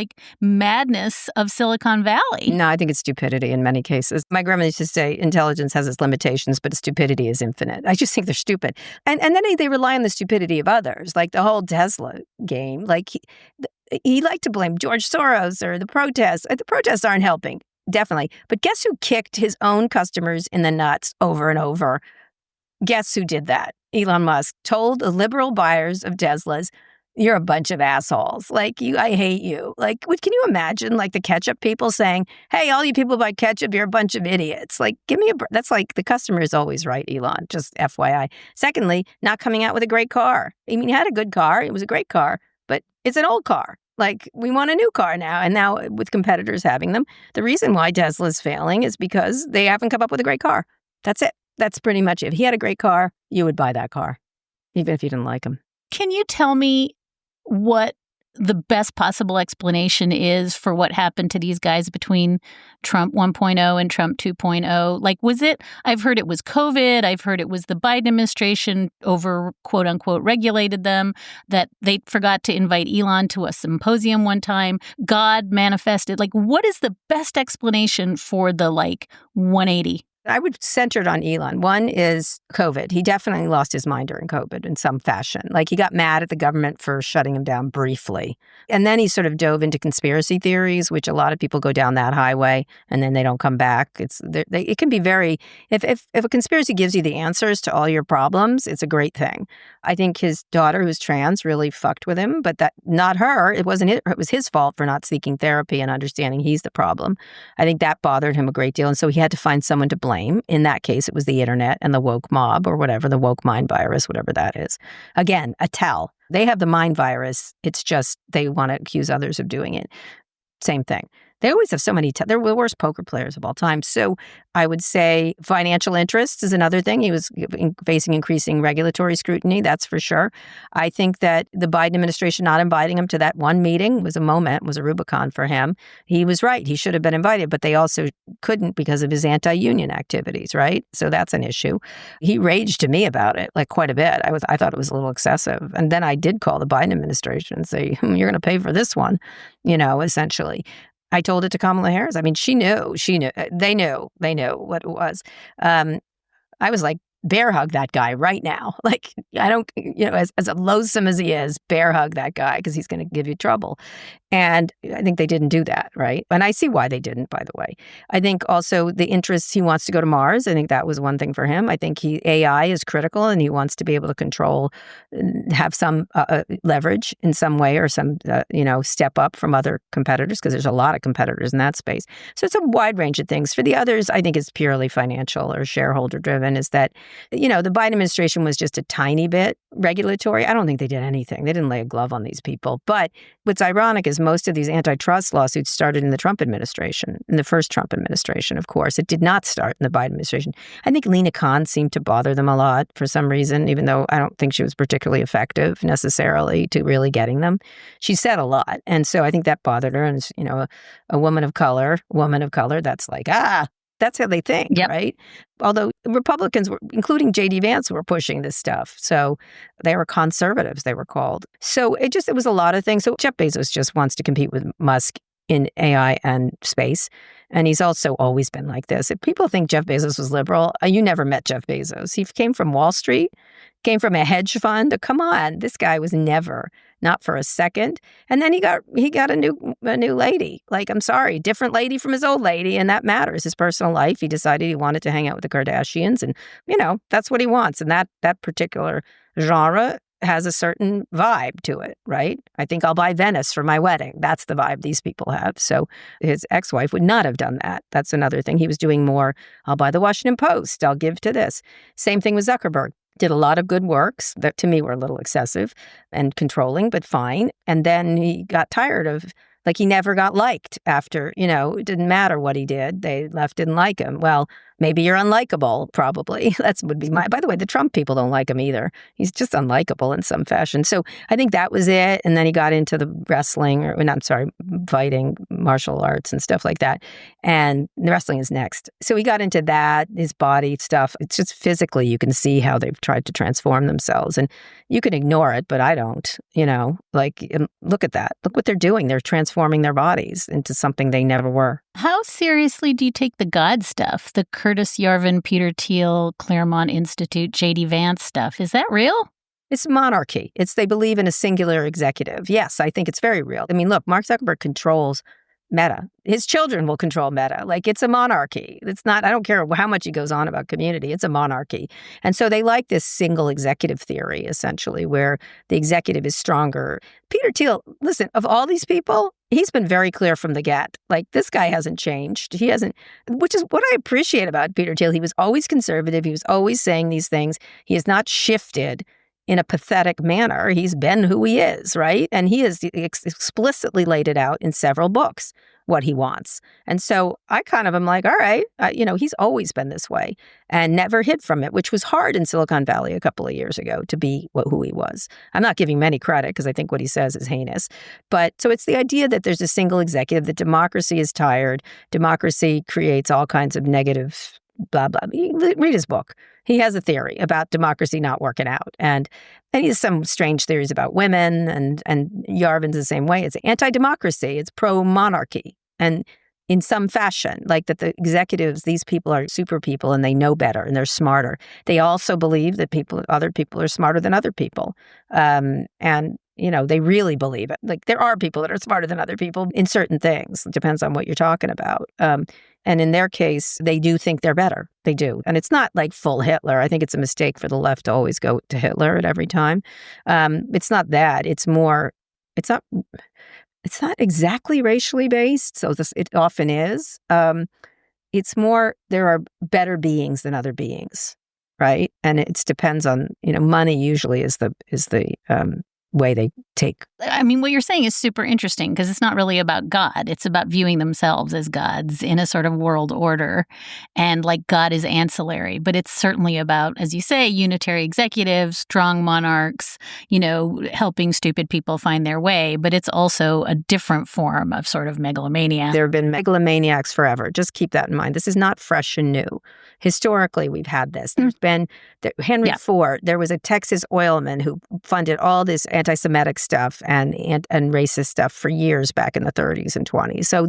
madness of Silicon Valley. No, I think it's stupidity in many cases. My grandma used to say intelligence has its limitations, but stupidity is infinite. I just think they're stupid. And then they rely on the stupidity of others, like the whole Tesla game. He liked to blame George Soros or the protests. The protests aren't helping. Definitely. But guess who kicked his own customers in the nuts over and over? Guess who did that? Elon Musk told the liberal buyers of Teslas, you're a bunch of assholes. Like, I hate you. Like, can you imagine, like, the ketchup people saying, hey, all you people buy ketchup, you're a bunch of idiots. Like, give me that's like, the customer is always right, Elon, just FYI. Secondly, not coming out with a great car. I mean, he had a good car. It was a great car, but it's an old car. Like, we want a new car now. And now with competitors having them, the reason why Tesla's failing is because they haven't come up with a great car. That's it. That's pretty much it. If he had a great car, you would buy that car, even if you didn't like him. Can you tell me what the best possible explanation is for what happened to these guys between Trump 1.0 and Trump 2.0? Like, was it, I've heard it was COVID. I've heard it was the Biden administration over, quote unquote, regulated them, that they forgot to invite Elon to a symposium one time. God manifested. Like, what is the best explanation for the 180? I would center it on Elon. One is COVID. He definitely lost his mind during COVID in some fashion. Like, he got mad at the government for shutting him down briefly. And then he sort of dove into conspiracy theories, which a lot of people go down that highway and then they don't come back. It can be very, if a conspiracy gives you the answers to all your problems, it's a great thing. I think his daughter, who's trans, really fucked with him, but that not her. It wasn't it. It was his fault for not seeking therapy and understanding he's the problem. I think that bothered him a great deal. And so he had to find someone to blame. In that case, it was the internet and the woke mob or whatever, the woke mind virus, whatever that is. Again, a tell. They have the mind virus. It's just they want to accuse others of doing it. Same thing. They always have so many, they're the worst poker players of all time. So I would say financial interests is another thing. He was facing increasing regulatory scrutiny, that's for sure. I think that the Biden administration not inviting him to that one meeting was a Rubicon for him. He was right. He should have been invited, but they also couldn't because of his anti-union activities, right? So that's an issue. He raged to me about it, quite a bit. I thought it was a little excessive. And then I did call the Biden administration and say, you're going to pay for this one, essentially. I told it to Kamala Harris. I mean, she knew. They knew what it was. I was like, bear hug that guy right now. I don't, as loathsome as he is, bear hug that guy because he's going to give you trouble. And I think they didn't do that, right? And I see why they didn't, by the way. I think also the interests, he wants to go to Mars. I think that was one thing for him. I think AI is critical and he wants to be able to control, have some leverage in some way or some, step up from other competitors because there's a lot of competitors in that space. So it's a wide range of things. For the others, I think it's purely financial or shareholder driven, is that, the Biden administration was just a tiny bit regulatory. I don't think they did anything. They didn't lay a glove on these people. But what's ironic is most of these antitrust lawsuits started in the Trump administration, in the first Trump administration, of course. It did not start in the Biden administration. I think Lena Khan seemed to bother them a lot for some reason, even though I don't think she was particularly effective necessarily to really getting them. She said a lot. And so I think that bothered her. And, a woman of color, that's that's how they think, yep. Right? Although Republicans, including J.D. Vance, were pushing this stuff. So they were conservatives, they were called. So it was a lot of things. So Jeff Bezos just wants to compete with Musk in AI and space. And he's also always been like this. If people think Jeff Bezos was liberal, you never met Jeff Bezos. He came from Wall Street, came from a hedge fund. Come on, this guy was never, not for a second. And then he got a new lady. I'm sorry, different lady from his old lady, and that matters. His personal life. He decided he wanted to hang out with the Kardashians, and that's what he wants. And that particular genre has a certain vibe to it, right? I think I'll buy Venice for my wedding. That's the vibe these people have. So his ex-wife would not have done that. That's another thing. He was doing more, I'll buy the Washington Post. I'll give to this. Same thing with Zuckerberg. Did a lot of good works that to me were a little excessive and controlling, but fine. And then he got tired of, he never got liked after, it didn't matter what he did. They didn't like him. Well, maybe you're unlikable, probably. That would be by the way, the Trump people don't like him either. He's just unlikable in some fashion. So I think that was it. And then he got into the fighting, martial arts and stuff like that. And the wrestling is next. So he got into that, his body stuff. It's just physically, you can see how they've tried to transform themselves. And you can ignore it, but I don't, look at that. Look what they're doing. They're transforming their bodies into something they never were. How seriously do you take the God stuff? The Curtis Yarvin, Peter Thiel, Claremont Institute, J.D. Vance stuff. Is that real? It's monarchy. They believe in a singular executive. Yes, I think it's very real. I mean, look, Mark Zuckerberg controls Meta. His children will control Meta. Like, it's a monarchy. It's not, I don't care how much he goes on about community. It's a monarchy. And so they like this single executive theory, essentially, where the executive is stronger. Peter Thiel, listen, of all these people, he's been very clear from the get. Like, this guy hasn't changed. He hasn't, which is what I appreciate about Peter Thiel. He was always conservative. He was always saying these things. He has not shifted in a pathetic manner. He's been who he is, right? And he has explicitly laid it out in several books, what he wants. And so I kind of am like, all right, he's always been this way and never hid from it, which was hard in Silicon Valley a couple of years ago to be who he was. I'm not giving him any credit because I think what he says is heinous. But so it's the idea that there's a single executive, that democracy is tired. Democracy creates all kinds of negative blah, blah. Read his book. He has a theory about democracy not working out. And he has some strange theories about women, and Yarvin's the same way. It's anti-democracy. It's pro-monarchy. And in some fashion, like that the executives, these people are super people and they know better and they're smarter. They also believe that other people are smarter than other people. And they really believe it. Like, there are people that are smarter than other people in certain things. It depends on what you're talking about. And in their case, they do think they're better. They do. And it's not like full Hitler. I think it's a mistake for the left to always go to Hitler at every time. It's not that. It's not exactly racially based. So it often is. It's more, there are better beings than other beings, right? And it depends on, money usually is the way they take. I mean, what you're saying is super interesting because it's not really about God. It's about viewing themselves as gods in a sort of world order. And like God is ancillary, but it's certainly about, as you say, unitary executives, strong monarchs, helping stupid people find their way. But it's also a different form of sort of megalomania. There have been megalomaniacs forever. Just keep that in mind. This is not fresh and new. Historically, we've had this. There's been Henry Ford. There was a Texas oilman who funded all this anti-Semitic stuff and racist stuff for years back in the 30s and 20s. So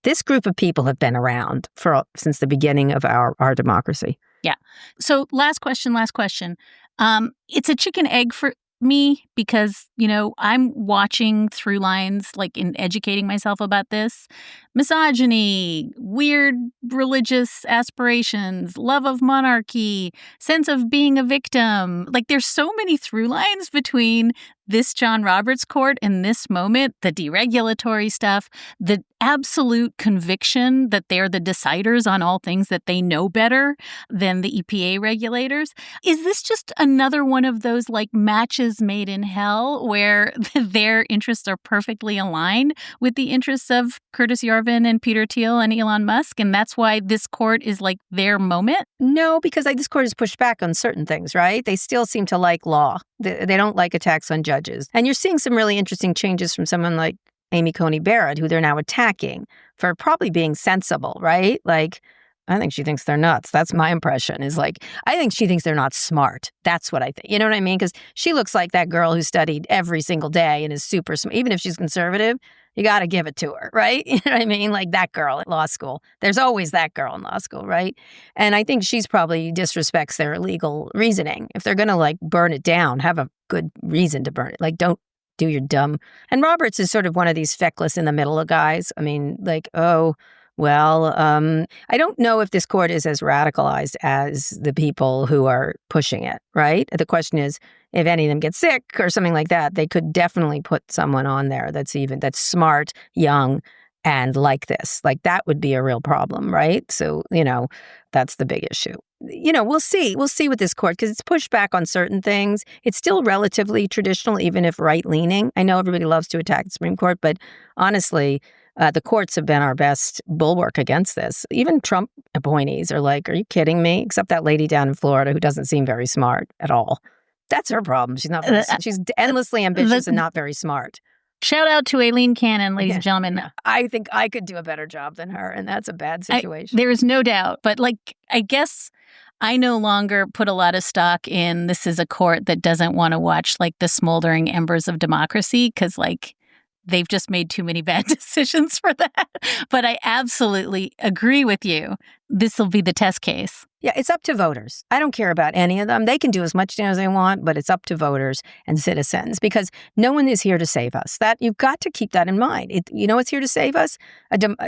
this group of people have been around since the beginning of our democracy. Yeah. So last question. It's a chicken egg for me because, I'm watching through lines, like in educating myself about this. Misogyny, weird religious aspirations, love of monarchy, sense of being a victim. Like, there's so many through lines between this John Roberts court and this moment, the deregulatory stuff, the absolute conviction that they're the deciders on all things, that they know better than the EPA regulators. Is this just another one of those like matches made in hell where their interests are perfectly aligned with the interests of Curtis Yarvin and Peter Thiel and Elon Musk? And that's why this court is like their moment? No, because this court has pushed back on certain things, right? They still seem to like law. They don't like attacks on judges. And you're seeing some really interesting changes from someone like Amy Coney Barrett, who they're now attacking for probably being sensible, right? Like, I think she thinks they're nuts. That's my impression, is like, I think she thinks they're not smart. That's what I think. You know what I mean? Because she looks like that girl who studied every single day and is super smart. Even if she's conservative, you got to give it to her, right? You know what I mean? Like that girl at law school. There's always that girl in law school, right? And I think she's probably disrespects their legal reasoning. If they're going to like burn it down, have a good reason to burn it. Like, don't do your dumb. And Roberts is sort of one of these feckless in the middle of guys. I mean, like, I don't know if this court is as radicalized as the people who are pushing it, right? The question is, if any of them get sick or something like that, they could definitely put someone on there that's smart, young, and like this. Like, that would be a real problem, right? So, that's the big issue. We'll see. We'll see with this court because it's pushed back on certain things. It's still relatively traditional, even if right-leaning. I know everybody loves to attack the Supreme Court, but honestly, the courts have been our best bulwark against this. Even Trump appointees are like, are you kidding me? Except that lady down in Florida who doesn't seem very smart at all. That's her problem. She's not. She's endlessly ambitious and not very smart. Shout out to Aileen Cannon, ladies and gentlemen. I think I could do a better job than her, and that's a bad situation. There is no doubt. But I guess I no longer put a lot of stock in this is a court that doesn't want to watch the smoldering embers of democracy because they've just made too many bad decisions for that. But I absolutely agree with you. This will be the test case. Yeah, it's up to voters. I don't care about any of them. They can do as much as they want, but it's up to voters and citizens because no one is here to save us. That you've got to keep that in mind. You know what's here to save us?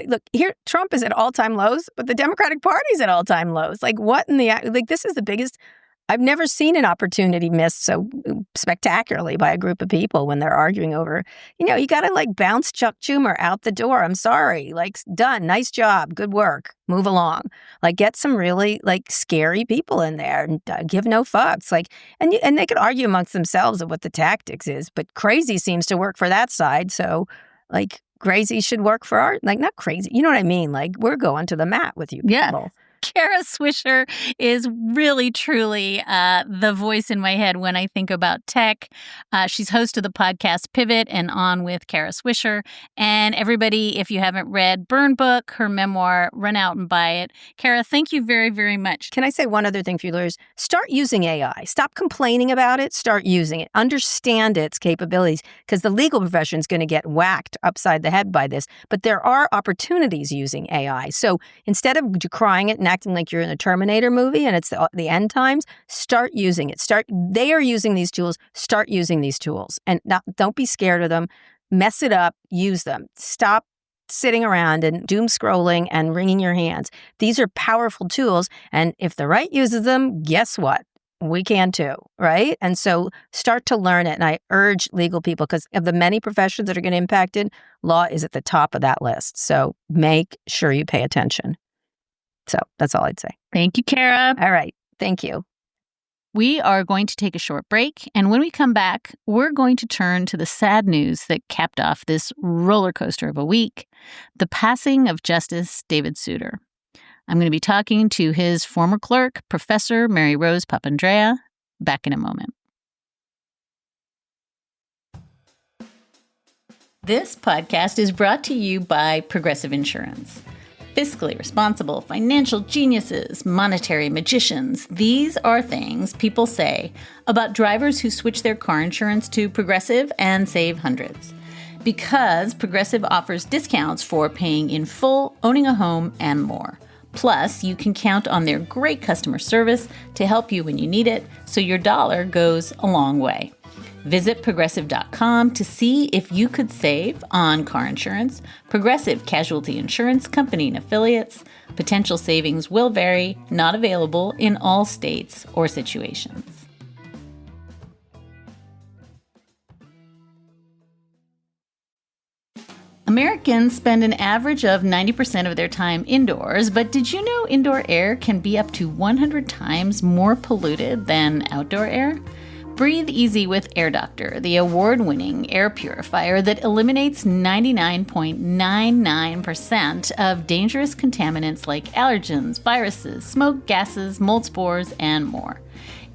Look, here Trump is at all-time lows, but the Democratic Party is at all-time lows. Like what in the this is the biggest. I've never seen an opportunity missed so spectacularly by a group of people when they're arguing over, you got to like bounce Chuck Schumer out the door. I'm sorry. Like, done. Nice job. Good work. Move along. Like, get some really like scary people in there and give no fucks. Like, and they could argue amongst themselves of what the tactics is, but crazy seems to work for that side. So like crazy should work for our, like, not crazy. You know what I mean? Like, we're going to the mat with you people. Yeah. Kara Swisher is really, truly the voice in my head when I think about tech. She's host of the podcast Pivot and On with Kara Swisher. And everybody, if you haven't read Burn Book, her memoir, run out and buy it. Kara, thank you very, very much. Can I say one other thing for you lawyers? Start using AI. Stop complaining about it. Start using it. Understand its capabilities because the legal profession is going to get whacked upside the head by this. But there are opportunities using AI. So instead of decrying it and acting like you're in a Terminator movie and it's the end times, start using it. They are using these tools. Start using these tools. And don't be scared of them. Mess it up. Use them. Stop sitting around and doom scrolling and wringing your hands. These are powerful tools. And if the right uses them, guess what? We can too, right? And so start to learn it. And I urge legal people, because of the many professions that are going to be impacted, law is at the top of that list. So make sure you pay attention. So that's all I'd say. Thank you, Kara. All right. Thank you. We are going to take a short break. And when we come back, we're going to turn to the sad news that capped off this roller coaster of a week, the passing of Justice David Souter. I'm going to be talking to his former clerk, Professor Mary-Rose Papandrea. Back in a moment. This podcast is brought to you by Progressive Insurance. Fiscally responsible, financial geniuses, monetary magicians. These are things people say about drivers who switch their car insurance to Progressive and save hundreds. Because Progressive offers discounts for paying in full, owning a home, and more. Plus, you can count on their great customer service to help you when you need it, so your dollar goes a long way. Visit Progressive.com to see if you could save on car insurance. Progressive Casualty Insurance Company and Affiliates. Potential savings will vary, not available in all states or situations. Americans spend an average of 90% of their time indoors, but did you know indoor air can be up to 100 times more polluted than outdoor air? Breathe easy with Air Doctor, the award-winning air purifier that eliminates 99.99% of dangerous contaminants like allergens, viruses, smoke, gases, mold spores, and more.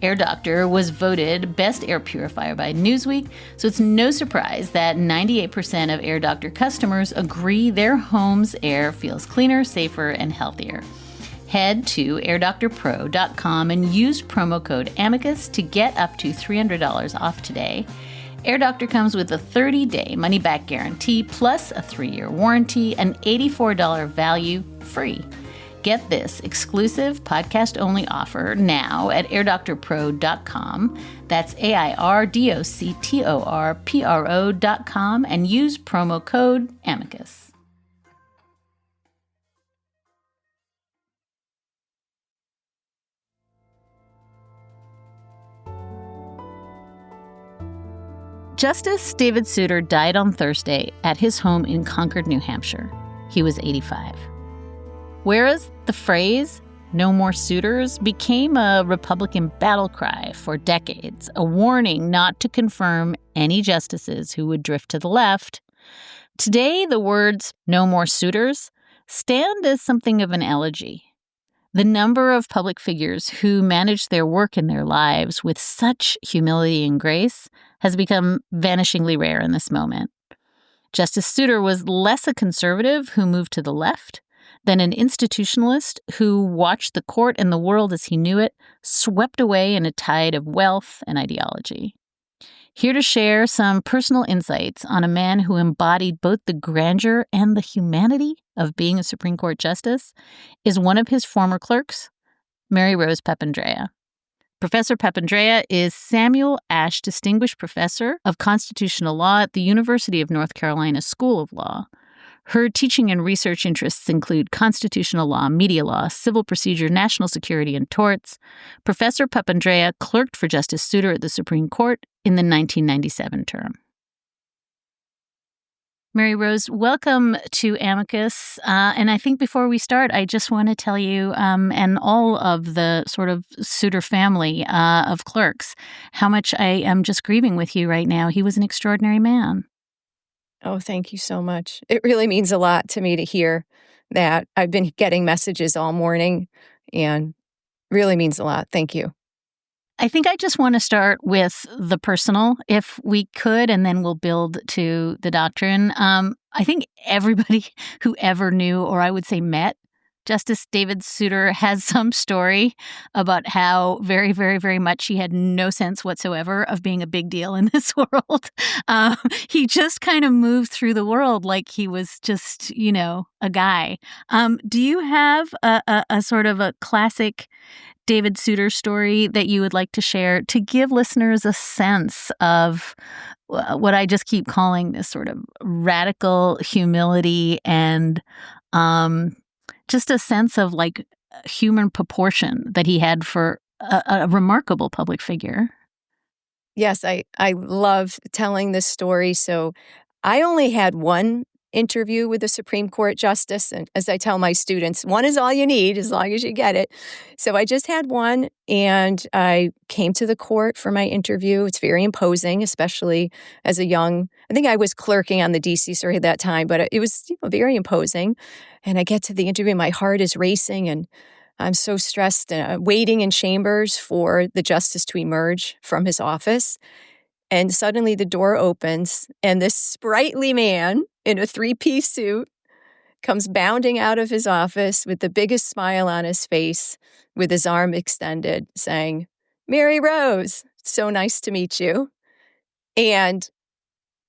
Air Doctor was voted Best Air Purifier by Newsweek, so it's no surprise that 98% of Air Doctor customers agree their home's air feels cleaner, safer, and healthier. Head to airdoctorpro.com and use promo code Amicus to get up to $300 off today. Air Doctor comes with a 30-day money-back guarantee plus a 3-year warranty, an $84 value free. Get this exclusive podcast-only offer now at airdoctorpro.com. That's airdoctorpro.com and use promo code Amicus. Justice David Souter died on Thursday at his home in Concord, New Hampshire. He was 85. Whereas the phrase, "no more suitors," became a Republican battle cry for decades, a warning not to confirm any justices who would drift to the left, today the words "no more suitors" stand as something of an elegy. The number of public figures who manage their work and their lives with such humility and grace has become vanishingly rare in this moment. Justice Souter was less a conservative who moved to the left than an institutionalist who watched the court and the world as he knew it swept away in a tide of wealth and ideology. Here to share some personal insights on a man who embodied both the grandeur and the humanity of being a Supreme Court justice is one of his former clerks, Mary-Rose Papandrea. Professor Papandrea is Samuel Ashe Distinguished Professor of Constitutional Law at the University of North Carolina School of Law. Her teaching and research interests include constitutional law, media law, civil procedure, national security, and torts. Professor Papandrea clerked for Justice Souter at the Supreme Court in the 1997 term. Mary-Rose, welcome to Amicus. And I think before we start, I just want to tell you and all of the sort of Souter family of clerks how much I am just grieving with you right now. He was an extraordinary man. Oh, thank you so much. It really means a lot to me to hear that. I've been getting messages all morning and really means a lot. Thank you. I think I just want to start with the personal, if we could, and then we'll build to the doctrine. I think everybody who ever knew, or I would say met, Justice David Souter has some story about how very, very, very much he had no sense whatsoever of being a big deal in this world. He just kind of moved through the world like he was just, a guy. Do you have a sort of a classic David Souter story that you would like to share to give listeners a sense of what I just keep calling this sort of radical humility and just a sense of like human proportion that he had for a remarkable public figure? Yes, I love telling this story. So I only had one interview with a Supreme Court justice. And as I tell my students, one is all you need as long as you get it. So I just had one and I came to the court for my interview. It's very imposing, especially as a young, I think I was clerking on the DC circuit at that time, but it was very imposing. And I get to the interview, my heart is racing and I'm so stressed, waiting in chambers for the justice to emerge from his office. And suddenly the door opens and this sprightly man in a three-piece suit comes bounding out of his office with the biggest smile on his face, with his arm extended, saying, "Mary-Rose, so nice to meet you." And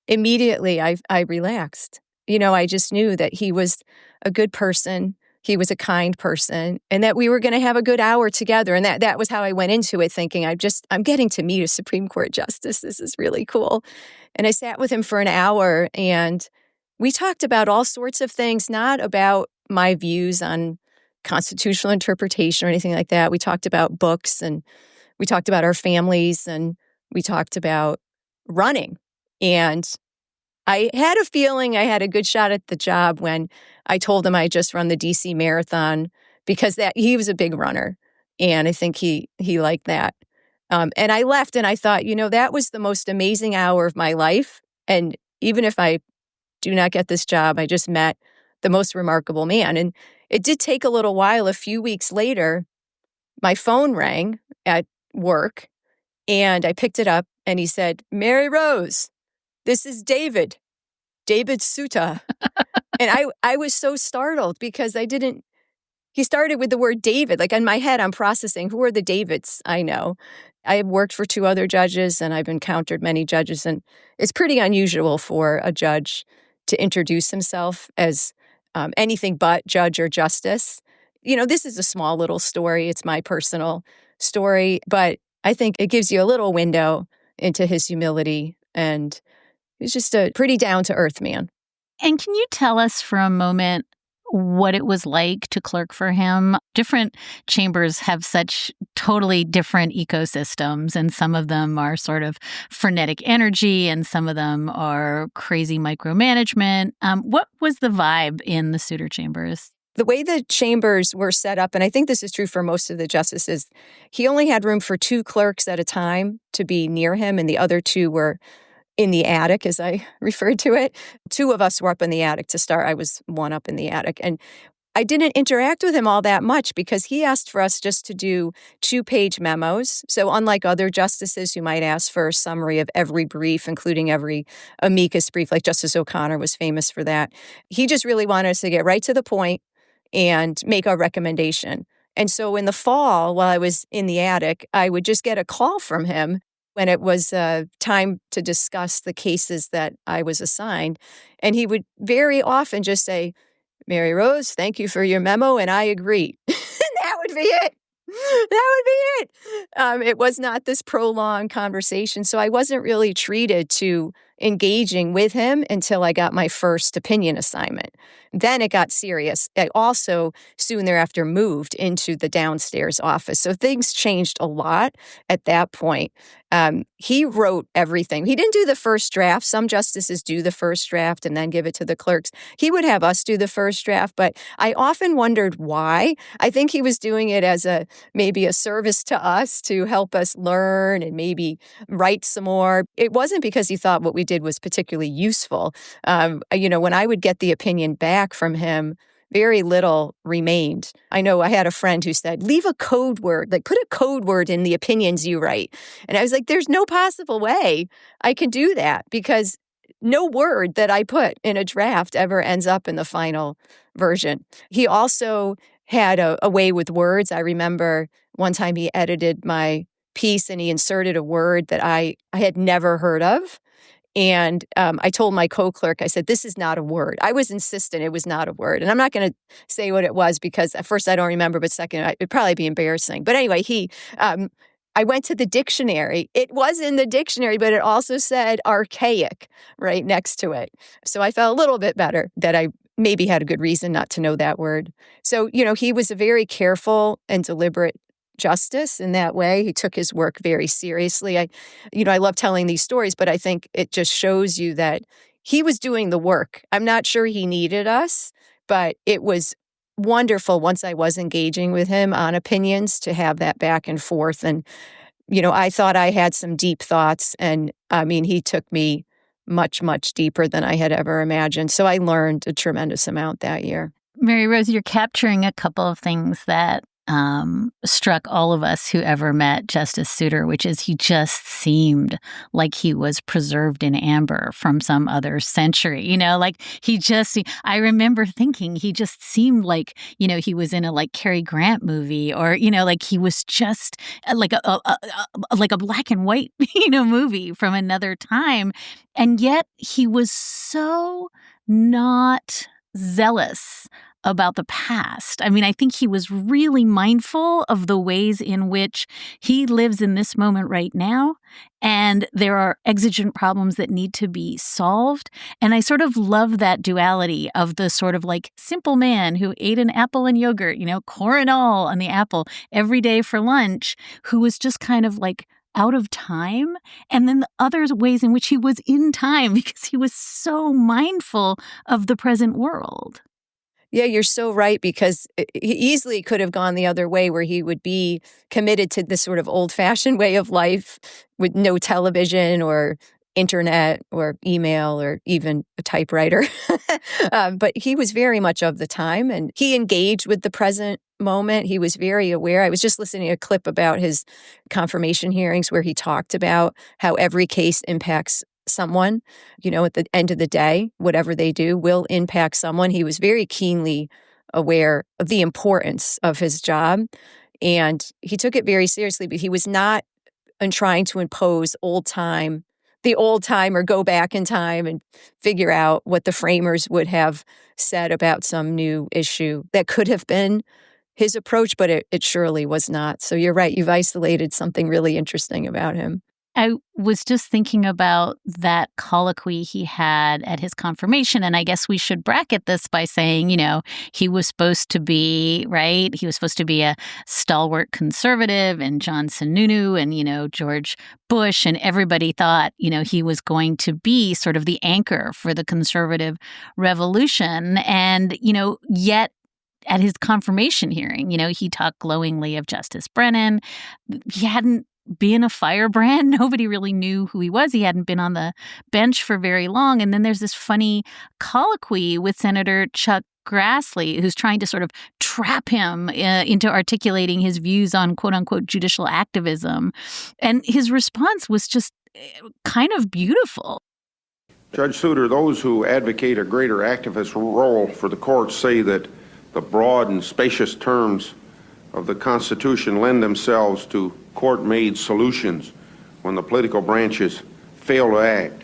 immediately I relaxed. I just knew that he was a good person. He was a kind person and that we were going to have a good hour together. And that was how I went into it, thinking I'm getting to meet a Supreme Court justice. This is really cool. And I sat with him for an hour and we talked about all sorts of things, not about my views on constitutional interpretation or anything like that. We talked about books and we talked about our families and we talked about running. And I had a feeling I had a good shot at the job when I told him I just run the DC Marathon because he was a big runner. And I think he liked that. And I left and I thought, that was the most amazing hour of my life. And even if I do not get this job, I just met the most remarkable man. And it did take a little while. A few weeks later, my phone rang at work and I picked it up and he said, "Mary-Rose, this is David Souter." And I was so startled because he started with the word David. Like in my head, I'm processing, who are the Davids I know? I have worked for two other judges and I've encountered many judges. And it's pretty unusual for a judge to introduce himself as anything but judge or justice. This is a small little story. It's my personal story, but I think it gives you a little window into his humility. And he's just a pretty down-to-earth man. And can you tell us for a moment what it was like to clerk for him? Different chambers have such totally different ecosystems, and some of them are sort of frenetic energy, and some of them are crazy micromanagement. What was the vibe in the Souter chambers? The way the chambers were set up, and I think this is true for most of the justices, he only had room for two clerks at a time to be near him, and the other two were in the attic, as I referred to it. Two of us were up in the attic to start. I was one up in the attic. And I didn't interact with him all that much because he asked for us just to do 2-page memos. So unlike other justices who might ask for a summary of every brief, including every amicus brief, like Justice O'Connor was famous for that, he just really wanted us to get right to the point and make a recommendation. And so in the fall, while I was in the attic, I would just get a call from him when it was time to discuss the cases that I was assigned. And he would very often just say, "Mary-Rose, thank you for your memo, and I agree." And that would be it. That would be it. It was not this prolonged conversation. So I wasn't really treated to engaging with him until I got my first opinion assignment. Then it got serious. I also soon thereafter moved into the downstairs office. So things changed a lot at that point. He wrote everything. He didn't do the first draft. Some justices do the first draft and then give it to the clerks. He would have us do the first draft, but I often wondered why. I think he was doing it as maybe a service to us to help us learn and maybe write some more. It wasn't because he thought what we did was particularly useful. When I would get the opinion back from him, very little remained. I know I had a friend who said, leave a code word, like put a code word in the opinions you write. And I was like, there's no possible way I can do that because no word that I put in a draft ever ends up in the final version. He also had a way with words. I remember one time he edited my piece and he inserted a word that I had never heard of. And I told my co-clerk, I said, this is not a word. I was insistent it was not a word. And I'm not going to say what it was because at first I don't remember, but second, it'd probably be embarrassing. But anyway, I went to the dictionary. It was in the dictionary, but it also said archaic right next to it. So I felt a little bit better that I maybe had a good reason not to know that word. So, he was a very careful and deliberate justice in that way. He took his work very seriously. I love telling these stories, but I think it just shows you that he was doing the work. I'm not sure he needed us, but it was wonderful once I was engaging with him on opinions to have that back and forth. And, I thought I had some deep thoughts. And he took me much, much deeper than I had ever imagined. So I learned a tremendous amount that year. Mary-Rose, you're capturing a couple of things that struck all of us who ever met Justice Souter, which is he just seemed like he was preserved in amber from some other century. I remember thinking he just seemed like, he was in a Cary Grant movie or, he was just like a black and white, movie from another time. And yet he was so not zealous about the past. I think he was really mindful of the ways in which he lives in this moment right now, and there are exigent problems that need to be solved. And I sort of love that duality of the sort of simple man who ate an apple and yogurt, core and all on the apple every day for lunch, who was just kind of out of time, and then the other ways in which he was in time because he was so mindful of the present world. Yeah, you're so right, because he easily could have gone the other way where he would be committed to this sort of old-fashioned way of life with no television or internet or email or even a typewriter. But he was very much of the time, and he engaged with the present moment. He was very aware. I was just listening to a clip about his confirmation hearings where he talked about how every case impacts someone, at the end of the day, whatever they do will impact someone. He was very keenly aware of the importance of his job, and he took it very seriously, but he was not trying to impose the old time or go back in time and figure out what the framers would have said about some new issue. That could have been his approach, but it surely was not. So you're right. You've isolated something really interesting about him. I was just thinking about that colloquy he had at his confirmation, and I guess we should bracket this by saying, he was supposed to be, right? He was supposed to be a stalwart conservative, and John Sununu and, George Bush, and everybody thought, he was going to be sort of the anchor for the conservative revolution. And, yet at his confirmation hearing, he talked glowingly of Justice Brennan. He hadn't been a firebrand. Nobody really knew who he was. He hadn't been on the bench for very long. And then there's this funny colloquy with Senator Chuck Grassley, who's trying to sort of trap him into articulating his views on quote unquote judicial activism. And his response was just kind of beautiful. Judge Souter, those who advocate a greater activist role for the courts say that the broad and spacious terms of the Constitution lend themselves to court-made solutions when the political branches fail to act.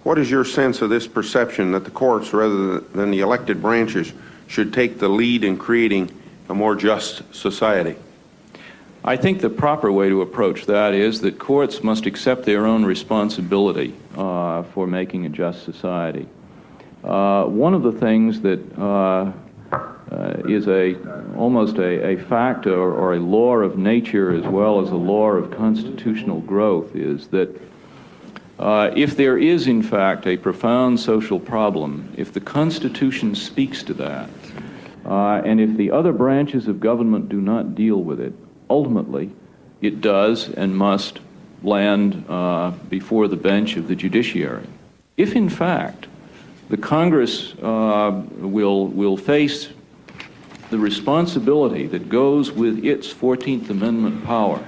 What is your sense of this perception that the courts, rather than the elected branches, should take the lead in creating a more just society? I think the proper way to approach that is that courts must accept their own responsibility for making a just society. One of the things that is almost a fact or a law of nature as well as a law of constitutional growth is that if there is in fact a profound social problem, if the Constitution speaks to that, and if the other branches of government do not deal with it, ultimately it does and must land before the bench of the judiciary. If in fact the Congress will face the responsibility that goes with its 14th Amendment power,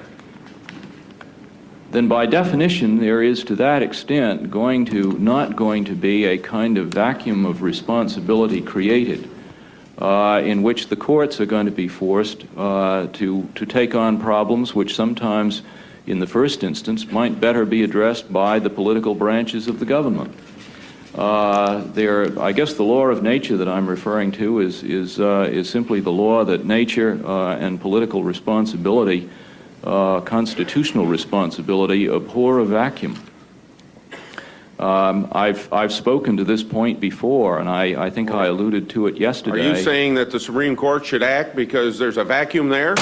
then by definition there is to that extent not going to be a kind of vacuum of responsibility created in which the courts are going to be forced to take on problems which sometimes in the first instance might better be addressed by the political branches of the government. I guess the law of nature that I'm referring to is simply the law that nature and political responsibility, constitutional responsibility, abhor a vacuum. I've spoken to this point before, and I think I alluded to it yesterday. Are you saying that the Supreme Court should act because there's a vacuum there,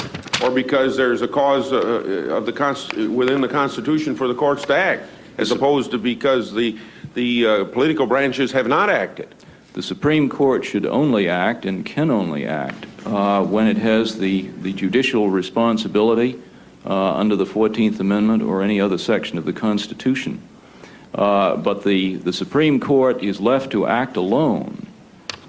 or because there's a cause within the Constitution for the courts to act, as opposed to because the political branches have not acted? The Supreme Court should only act and can only act when it has the judicial responsibility under the 14th Amendment or any other section of the Constitution. But the Supreme Court is left to act alone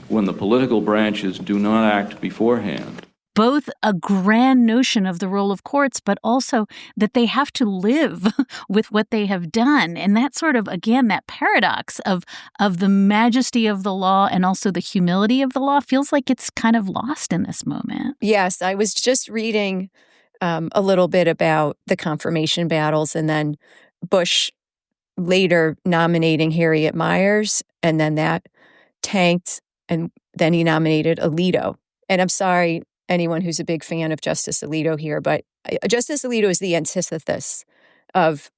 when the political branches do not act beforehand. Both a grand notion of the role of courts, but also that they have to live with what they have done. And that sort of, again, that paradox of the majesty of the law and also the humility of the law feels like it's kind of lost in this moment. Yes, I was just reading a little bit about the confirmation battles and then Bush later nominating Harriet Miers, and then that tanked, and then he nominated Alito. And I'm sorry, anyone who's a big fan of Justice Alito here, but Justice Alito is the antithesis of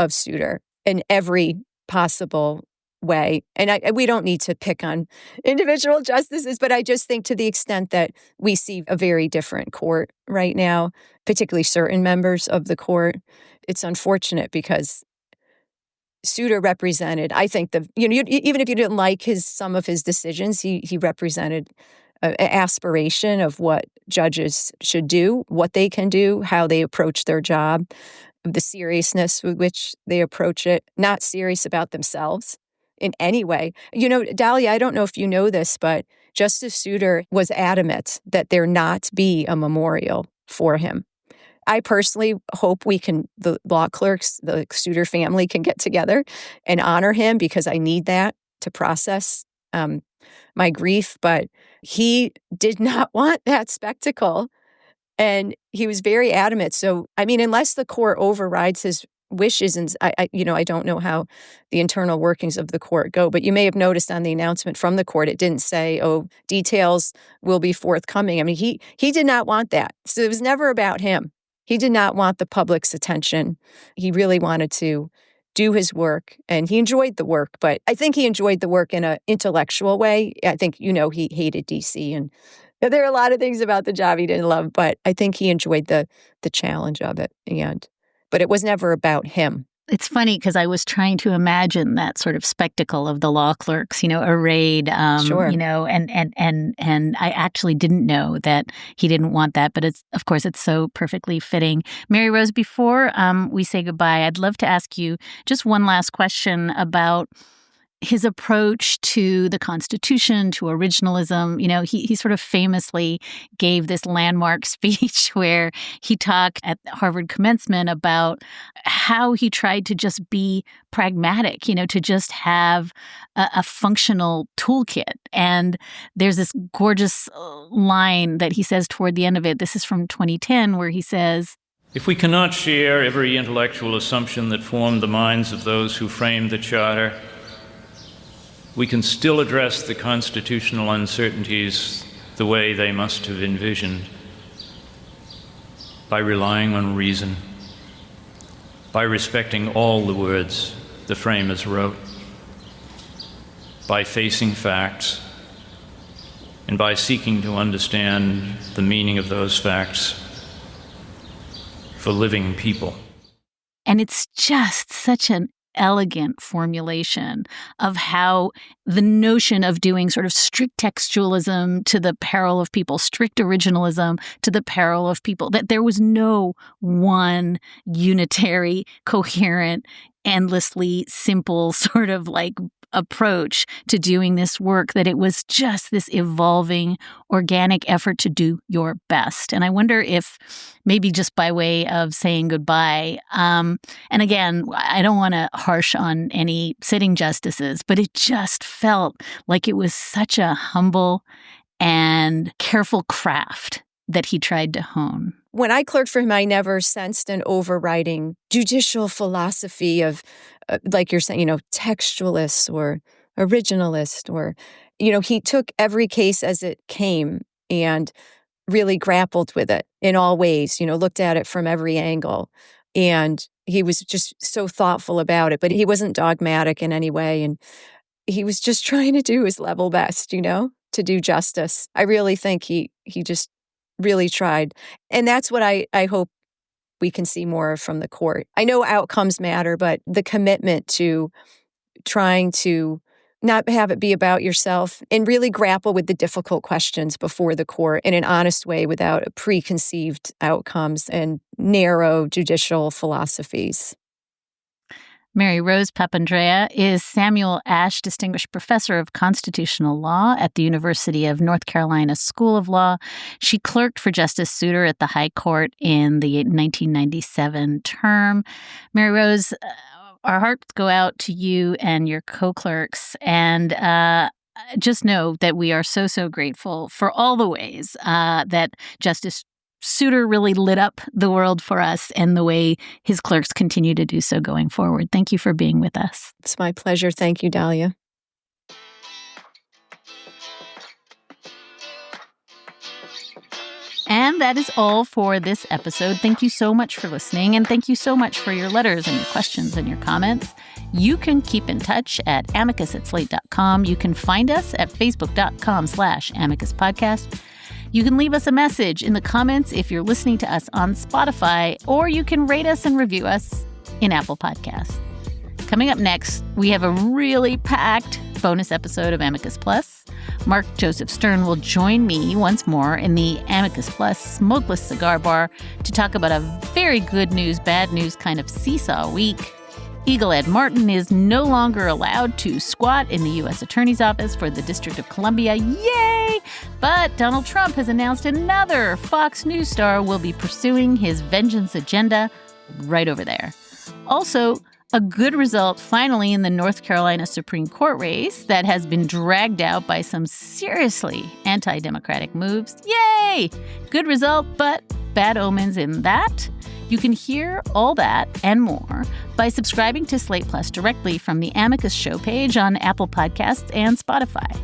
Souter in every possible way. And we don't need to pick on individual justices, but I just think to the extent that we see a very different court right now, particularly certain members of the court, it's unfortunate because Souter represented, I think, even if you didn't like some of his decisions, he represented an aspiration of what judges should do, what they can do, how they approach their job, the seriousness with which they approach it, not serious about themselves in any way. Dahlia, I don't know if you know this, but Justice Souter was adamant that there not be a memorial for him. I personally hope the law clerks, the Souter family can get together and honor him because I need that to process my grief. But he did not want that spectacle, and he was very adamant. So, I mean, unless the court overrides his wishes, and I don't know how the internal workings of the court go, but you may have noticed on the announcement from the court, it didn't say, details will be forthcoming. I mean, he did not want that. So it was never about him. He did not want the public's attention. He really wanted to do his work, and he enjoyed the work, but I think he enjoyed the work in an intellectual way. I think, he hated D.C., and there are a lot of things about the job he didn't love, but I think he enjoyed the challenge of it. But it was never about him. It's funny because I was trying to imagine that sort of spectacle of the law clerks, arrayed, Sure. and I actually didn't know that he didn't want that. But of course, it's so perfectly fitting. Mary-Rose, before we say goodbye, I'd love to ask you just one last question about his approach to the Constitution, to originalism. He sort of famously gave this landmark speech where he talked at Harvard commencement about how he tried to just be pragmatic, to just have a functional toolkit. And there's this gorgeous line that he says toward the end of it. This is from 2010, where he says, "If we cannot share every intellectual assumption that formed the minds of those who framed the Charter, we can still address the constitutional uncertainties the way they must have envisioned, by relying on reason, by respecting all the words the framers wrote, by facing facts, and by seeking to understand the meaning of those facts for living people. And it's just such an elegant formulation of how the notion of doing sort of strict textualism to the peril of people, strict originalism to the peril of people, that there was no one unitary, coherent, endlessly simple sort of like approach to doing this work, that it was just this evolving, organic effort to do your best. And I wonder if maybe just by way of saying goodbye, and again, I don't want to harsh on any sitting justices, but it just felt like it was such a humble and careful craft that he tried to hone. When I clerked for him, I never sensed an overriding judicial philosophy of, like you're saying, textualist or originalist, or, he took every case as it came and really grappled with it in all ways, looked at it from every angle. And he was just so thoughtful about it, but he wasn't dogmatic in any way. And he was just trying to do his level best, to do justice. I really think he just really tried. And that's what I hope we can see more of from the court. I know outcomes matter, but the commitment to trying to not have it be about yourself and really grapple with the difficult questions before the court in an honest way without preconceived outcomes and narrow judicial philosophies. Mary-Rose Papandrea is Samuel Ashe Distinguished Professor of Constitutional Law at the University of North Carolina School of Law. She clerked for Justice Souter at the High Court in the 1997 term. Mary-Rose, our hearts go out to you and your co-clerks, and just know that we are so, so grateful for all the ways that Justice Souter really lit up the world for us, and the way his clerks continue to do so going forward. Thank you for being with us. It's my pleasure. Thank you, Dahlia. And that is all for this episode. Thank you so much for listening, and thank you so much for your letters and your questions and your comments. You can keep in touch at amicus@slate.com. You can find us at facebook.com/amicuspodcast. You can leave us a message in the comments if you're listening to us on Spotify, or you can rate us and review us in Apple Podcasts. Coming up next, we have a really packed bonus episode of Amicus Plus. Mark Joseph Stern will join me once more in the Amicus Plus Smokeless Cigar Bar to talk about a very good news, bad news kind of seesaw week. Eagle Ed Martin is no longer allowed to squat in the U.S. Attorney's Office for the District of Columbia. Yay! But Donald Trump has announced another Fox News star will be pursuing his vengeance agenda right over there. Also, a good result finally in the North Carolina Supreme Court race that has been dragged out by some seriously anti-democratic moves. Yay! Good result, but bad omens in that. You can hear all that and more by subscribing to Slate Plus directly from the Amicus show page on Apple Podcasts and Spotify.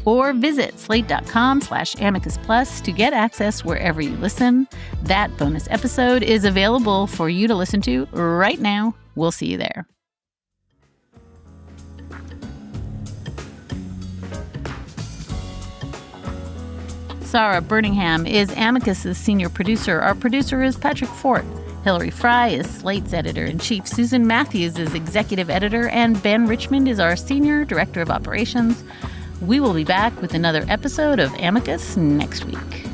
Or visit slate.com/Amicus Plus to get access wherever you listen. That bonus episode is available for you to listen to right now. We'll see you there. Sarah Birmingham is Amicus's senior producer. Our producer is Patrick Fort. Hillary Fry is Slate's editor-in-chief. Susan Matthews is executive editor. And Ben Richmond is our senior director of operations. We will be back with another episode of Amicus next week.